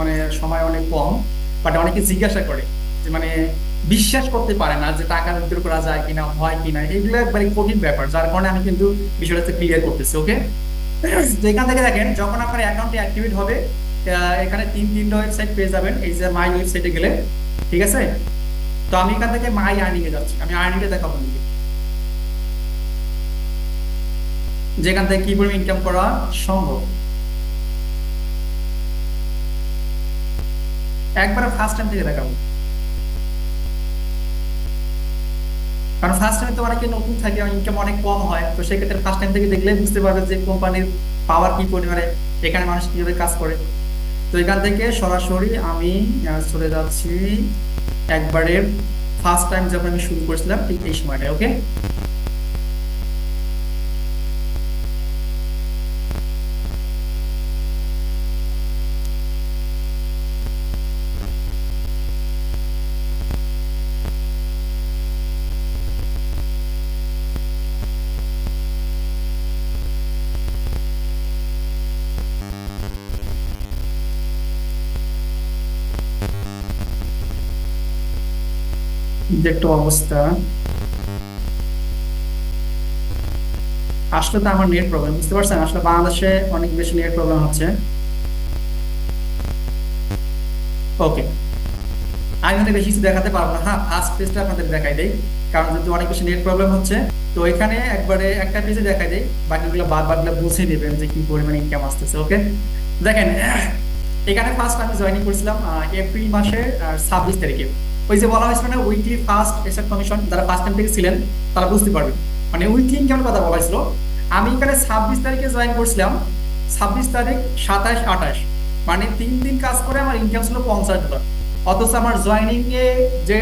মানে সময় অনেক কম, বাট অনেকে জিজ্ঞাসা করে যে মানে বিশ্বাস করতে পারে না যে টাকা উইথড্র করা যায় কিনা, হয় কিনা, এগুলো একবারে কঠিন ব্যাপার, যার কারণে আমি কিন্তু বিষয়টা ক্লিয়ার করতেছি। ওকে, এখান থেকে দেখেন যখন আপনার অ্যাকাউন্টে অ্যাক্টিভেট হবে, এখানে তিনটা ওয়েবসাইট পেয়ে যাবেন। এই যে মাই ওয়েবসাইটে গেলে, ঠিক আছে? তো আমি এখান থেকে মাই আর্নিং এ যাচ্ছি, আমি আর্নিংটা দেখাবো আপনাকে, যেখান থেকে কি পরিমাণ ইনকাম করা সম্ভব। একবার ফার্স্ট টাইম থেকে দেখাবো। কারণ ফার্স্ট টাইম তো অনেকে নতুন থাকে, ইনকাম অনেক কম হয়, তো সেক্ষেত্রে ফার্স্ট টাইম থেকে দেখলে বুঝতে পারবে যে কোম্পানির পাওয়ার কি পরিমাণে, এখানে মানুষ কিভাবে কাজ করে। তো এখান থেকে সরাসরি আমি চলে যাচ্ছি একবারে ফার্স্ট টাইম যখন আমি শুরু করেছিলাম ঠিক এই সময়টায়। ওকে, যে একটা অবস্থা। আসলে তো আমার নেট প্রবলেম, বুঝতে পারছেন, আসলে বাংলাদেশে অনেক বেশি নেট প্রবলেম হচ্ছে। ওকে, আমি মানে বেশি কিছু দেখাতে পারবো না। হ্যাঁ, ফার্স্ট পেজটা আপনাদের দেখাই দেই, কারণ যদি অনেক বেশি নেট প্রবলেম হচ্ছে, তো এখানে একবারে একটা পেজে দেখাই দেই, বাকিগুলো বাদগুলো বুঝে নেবেন যে কি পরিমাণে ইনকাম আসতেছে। ওকে, দেখেন এখানে ফার্স্ট আমি জয়েনিং করেছিলাম এপ্রিল মাসের 26 তারিখে। ওই যে বলা হয়েছিল না উইকলি ফার্স্ট এসেট কমিশন, যারা ফার্স্ট টাইম থেকে ছিলেন তারা বুঝতে পারবেন, মানে উইকলি ইনকামের কথা বলা হয়েছিল। আমি এখানে 26 তারিখে জয়েন করছিলাম, 26 তারিখ 27 28, মানে 3 দিন কাজ করে আমার ইনকাম ছিল $50। অথচ আমার জয়েনিং এ যে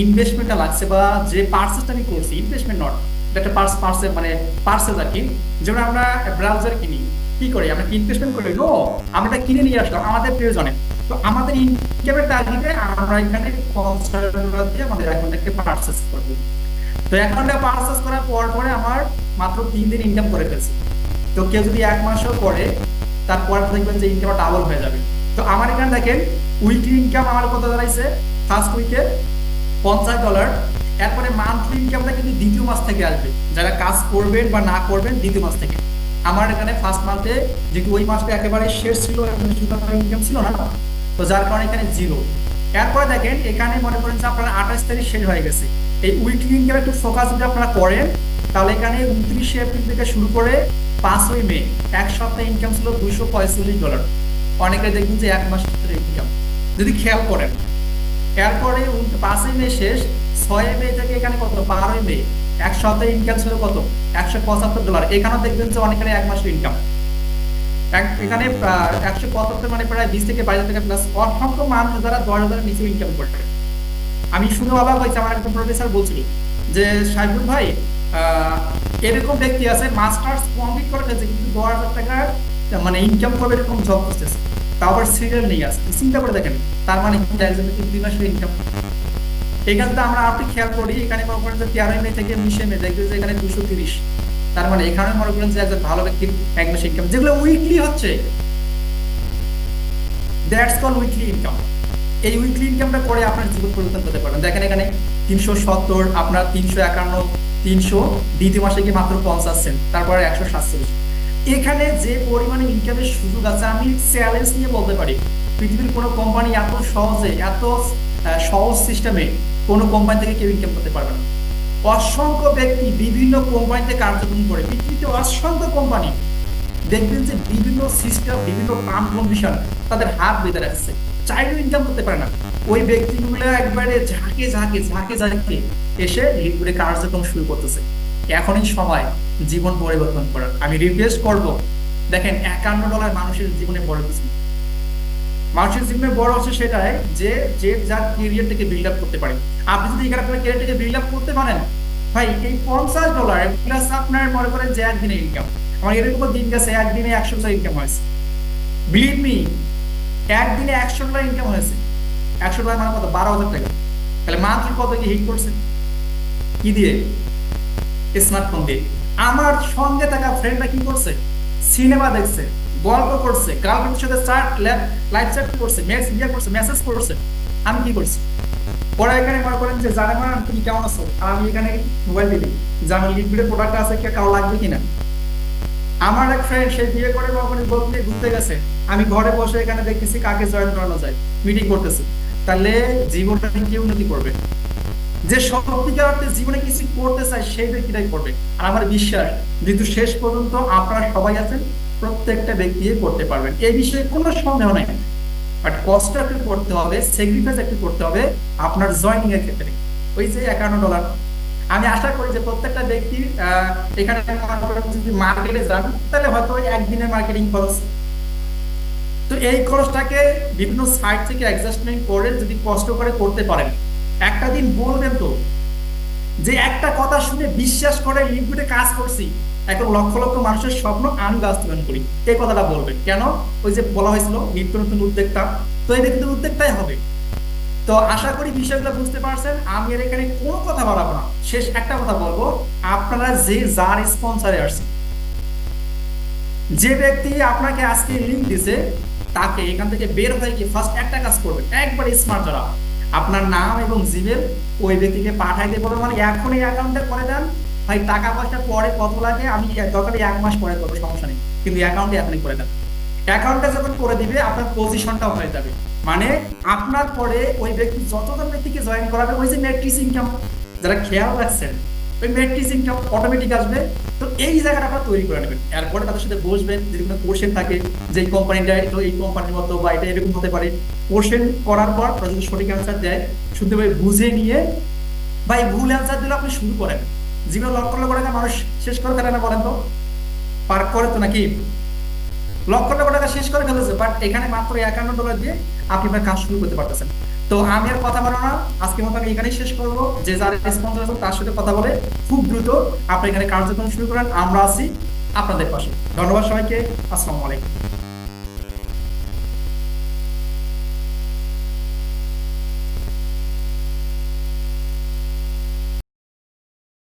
ইনভেস্টমেন্টটা লাগছে বা যে পার্সেসটা আমি করছি, ইনভেস্টমেন্ট নট, একটা পার্সেল মানে পার্সেল আর কি, যেমন আমরা ব্রাউজার কিনি, কি করি আমরা, ইনভেস্টমেন্ট করি, নো, আমরা কিনে নিয়ে আসলাম আমাদের প্রয়োজনে। তো আমাদের ইনকামের টার্গেটে আমরা এখানে $50 দিয়ে আমাদের অ্যাকাউন্টটাকে পার্সেস করবো। তো অ্যাকাউন্টটা পার্সেস করার পরে আমার মাত্র 3 দিন ইনকাম করে ফেলছি। তো কেউ যদি 1 মাসও করে, তারপর দেখবেন যে ইনকামটা ডাবল হয়ে যাবে। তো আমার এখানে দেখেন উইকলি ইনকাম আমার কত দাঁড়াইছে, ফার্স্ট উইকে $50। এরপরে মান্থলি ইনকামটা কিন্তু দ্বিতীয় মাস থেকে আসবে, যারা কাজ করবেন বা না করবেন দ্বিতীয় মাস থেকে। আমার এখানে ফার্স্ট মান্থে যেহেতু ওই মাসটা একেবারে শেষ ছিল, ইনকাম ছিল না, তো যার কারণে এখানে 0। এরপরে দেখেন এখানে মনে করেন যে আপনার 28 তারিখ শেষ হয়ে গেছে। এই উইকলি ইনকাম একটু ফোকাস যদি আপনারা করেন, তাহলে এখানে 29 এপ্রিল থেকে শুরু করে 5ই মে এক সপ্তাহে ইনকাম ছিল $245। অনেকে দেখবেন যে 1 মাসের ইনকাম যদি খেয়াল করেন। এরপরে 5ই মে শেষ, 6 মে থেকে এখানে কত, 12ই মে এক সপ্তাহে ইনকাম ছিল কত, $175। এখানেও দেখবেন যে অনেকের 1 মাসের ইনকাম এখানে 175, মানে প্রায় 20 থেকে 22,000 প্লাস। অসংখ্য মানুষ যারা 10,000 নিচে ইনকাম করছে। আমি শুনে অবাক হয়েছে, আমার একজন প্রফেসর বলছিল যে সাইফুল ভাই এরকম ব্যক্তি আছে মাস্টার্স কমপ্লিট করে ফেলছে কিন্তু 10,000 টাকার মানে ইনকাম করবে এরকম জব করতেছে, তাও আবার সিরিয়াল নেই আছে। চিন্তা করে দেখেন, তার মানে একজন 2 মাসের ইনকাম। এখানে তো আমরা আপনি খেয়াল করি, এখানে মনে করেন যে 13 মে থেকে 19 মে দেখবেন যে এখানে 230, তার মানে এখানে মনে করেন যে একজন ভালো ব্যক্তির 1 মাসের ইনকাম, যেগুলো উইকলি হচ্ছে, দ্যাটস কল উইকলি ইনকাম। এই উইকলি ইনকামটা করে আপনার জীবন পরিবর্তন করতে পারবেন। দেখেন এখানে 370, আপনার 351, 300, দ্বিতীয় মাসে গিয়ে মাত্র 50 সেন্ট, তারপরে 147। এখানে যে পরিমাণে ইনকামের সুযোগ আছে, আমি চ্যালেঞ্জ নিয়ে বলতে পারি পৃথিবীর কোনো কোম্পানি এত সহজে, এত সহজ সিস্টেমে কোনো কোম্পানি থেকে কেউ ইনকাম করতে পারবে না। অসংখ্য ব্যক্তি বিভিন্ন কোম্পানিতে কার্যক্রম করে, পৃথিবীতে অসংখ্য কোম্পানি দেখবেন যে বিভিন্ন সিস্টেম, বিভিন্ন টার্ম কন্ডিশন তাদের হাত বেঁধে রাখছে, চাইলেও ইনকাম করতে পারে না। ওই ব্যক্তিগুলো একবারে ঝাঁকে ঝাঁকে ঝাঁকে ঝাঁকে এসে লিকুইডে কার্যক্রম শুরু করতেছে। এখনই সময় জীবন পরিবর্তন করার। আমি রিকোয়েস্ট করব, দেখেন $51 মানুষের জীবনে বড় কিছু, মানুষের জীবনে বড় হচ্ছে সেটাই যে যে যার ক্যারিয়ারটাকে বিল্ড আপ করতে পারে। আপনি যদি এখানে আপনার ক্যারিয়ারটাকে বিল্ড আপ করতে পারেন, ভাই এই $50 প্লাস আপনার মনে করেন যে একদিনে ইনকাম, আমার এরকম দিন গেছে একদিনে $100 ইনকাম হয়েছে। বিলিভ মি, একদিনে $100 ইনকাম হয়েছে। $100 মানে কত, 12,000 টাকা। তাহলে মান্থলি কত কি হিট করছে, কি দিয়ে, স্মার্টফোন দিয়ে। আমার সঙ্গে থাকা ফ্রেন্ডরা কি করছে, সিনেমা দেখছে, গল্প করছে, গার্লফ্রেন্ডের সাথে লাইভ চ্যাট করছে, মেসেজ করছে। আমি কি করছি, ওরা এখানে মনে করেন যে জানে না তুমি কেমন আছো, আর আমি এখানে মোবাইল দিলি যে আমার লিকুইডের প্রোডাক্ট আছে, কে কারো লাগবে কিনা। আমার এক ফ্রেন্ড সে বিয়ে করে কখনো বলতে ঘুরতে গেছে, আমি ঘরে বসে এখানে দেখতেছি কাকে জয়েন করানো যায়, মিটিং করতেছি। তাহলে জীবনটা কি উন্নতি করবে? যে সত্যিকার অর্থে জীবনে কিছু করতে চায় সেই ব্যক্তিটাই করবে। আর আমার বিশ্বাস যেহেতু শেষ পর্যন্ত আপনারা সবাই আছেন, প্রত্যেকটা ব্যক্তি করতে পারবেন, এই বিষয়ে কোনো সন্দেহ নাই। বাট কষ্ট একটু করতে হবে, স্যাক্রিফাইস একটু করতে হবে আপনার জয়েনিং এর ক্ষেত্রে। ওই যে $51, আমি আশা করি যে প্রত্যেকটা ব্যক্তি এখানে যদি মার্কেটে যান তাহলে হয়তো ওই একদিনের মার্কেটিং খরচ, তো এই খরচটাকে বিভিন্ন সাইট থেকে অ্যাডজাস্টমেন্ট করে যদি কষ্ট করে করতে পারেন, একটা দিন বলবেন তো যে একটা কথা শুনে বিশ্বাস করে লিঙ্কডইনে কাজ করছি, এখন লক্ষ লক্ষ মানুষের স্বপ্ন আমি বাস্তবায়ন করি, এই কথাটা বলবেন। কেন? ওই যে বলা হয়েছিল নিত্য নতুন উদ্যোক্তা, তো এই নিত্য নতুন উদ্যোক্তাই হবে। তো আশা করি বিষয়গুলো বুঝতে পারছেন। আমি এর এখানে কোনো কথা বাড়াবো না, শেষ একটা কথা বলবো, আপনারা যে যার স্পন্সরে আসছেন, যে ব্যক্তি আপনাকে আজকে লিঙ্ক দিছে, তাকে এখান থেকে বের হয়ে গিয়ে ফার্স্ট একটা কাজ করবেন, একবার স্মার্ট যারা, আপনার নাম এবং জিমেল ওই ব্যক্তিকে পাঠাইতে বলবেন, মানে এখন এই অ্যাকাউন্টে করে দেন ভাই, টাকা পয়সা পরে কত লাগে আমি দরকারে 1 মাস পরে করবো, সমস্যা নেই, কিন্তু অ্যাকাউন্টে এখনই করে দেন। অ্যাকাউন্টে যখন করে দিবে আপনার পজিশনটাও হয়ে যাবে, মানে আপনার পরে ওই ব্যক্তি যতজন ব্যক্তিকে জয়েন করাবে, ওই যে ম্যাট্রিক্স ইনকাম যারা খেয়াল রাখছেন, ওই ম্যাট্রিক্স ইনকাম অটোমেটিক আসবে। তো এই জায়গাটা আপনারা তৈরি করে নেবেন, এরপরে তাদের সাথে বসবেন, যদি কোনো কোশ্চেন থাকে যে এই কোম্পানিটা তো এই কোম্পানির মতো বা এটা এরকম হতে পারে, কোশ্চেন করার পর তারা যদি সঠিক অ্যান্সার দেয়, শুনতে বুঝে নিয়ে ভাই ভুল অ্যান্সার দিলে আপনি শুরু করেন। জীবনে লক্ষ লক্ষ টাকা মানুষ শেষ করে ফেলে না, বলেন তো? পার করে তো নাকি? লক্ষ লক্ষ টাকা শেষ করে ফেলেছে, বাট এখানে মাত্র $51 দিয়ে আপনি আপনার কাজ শুরু করতে পারতেছেন। তো আমি আর কথা বলবো না, আজকের মতো আমি এখানেই শেষ করবো। যে যারা স্পন্সর আছেন তার সাথে কথা বলে খুব দ্রুত আপনি এখানে কার্যক্রম শুরু করেন, আমরা আছি আপনাদের পাশে। ধন্যবাদ সবাইকে, আসসালামু আলাইকুম।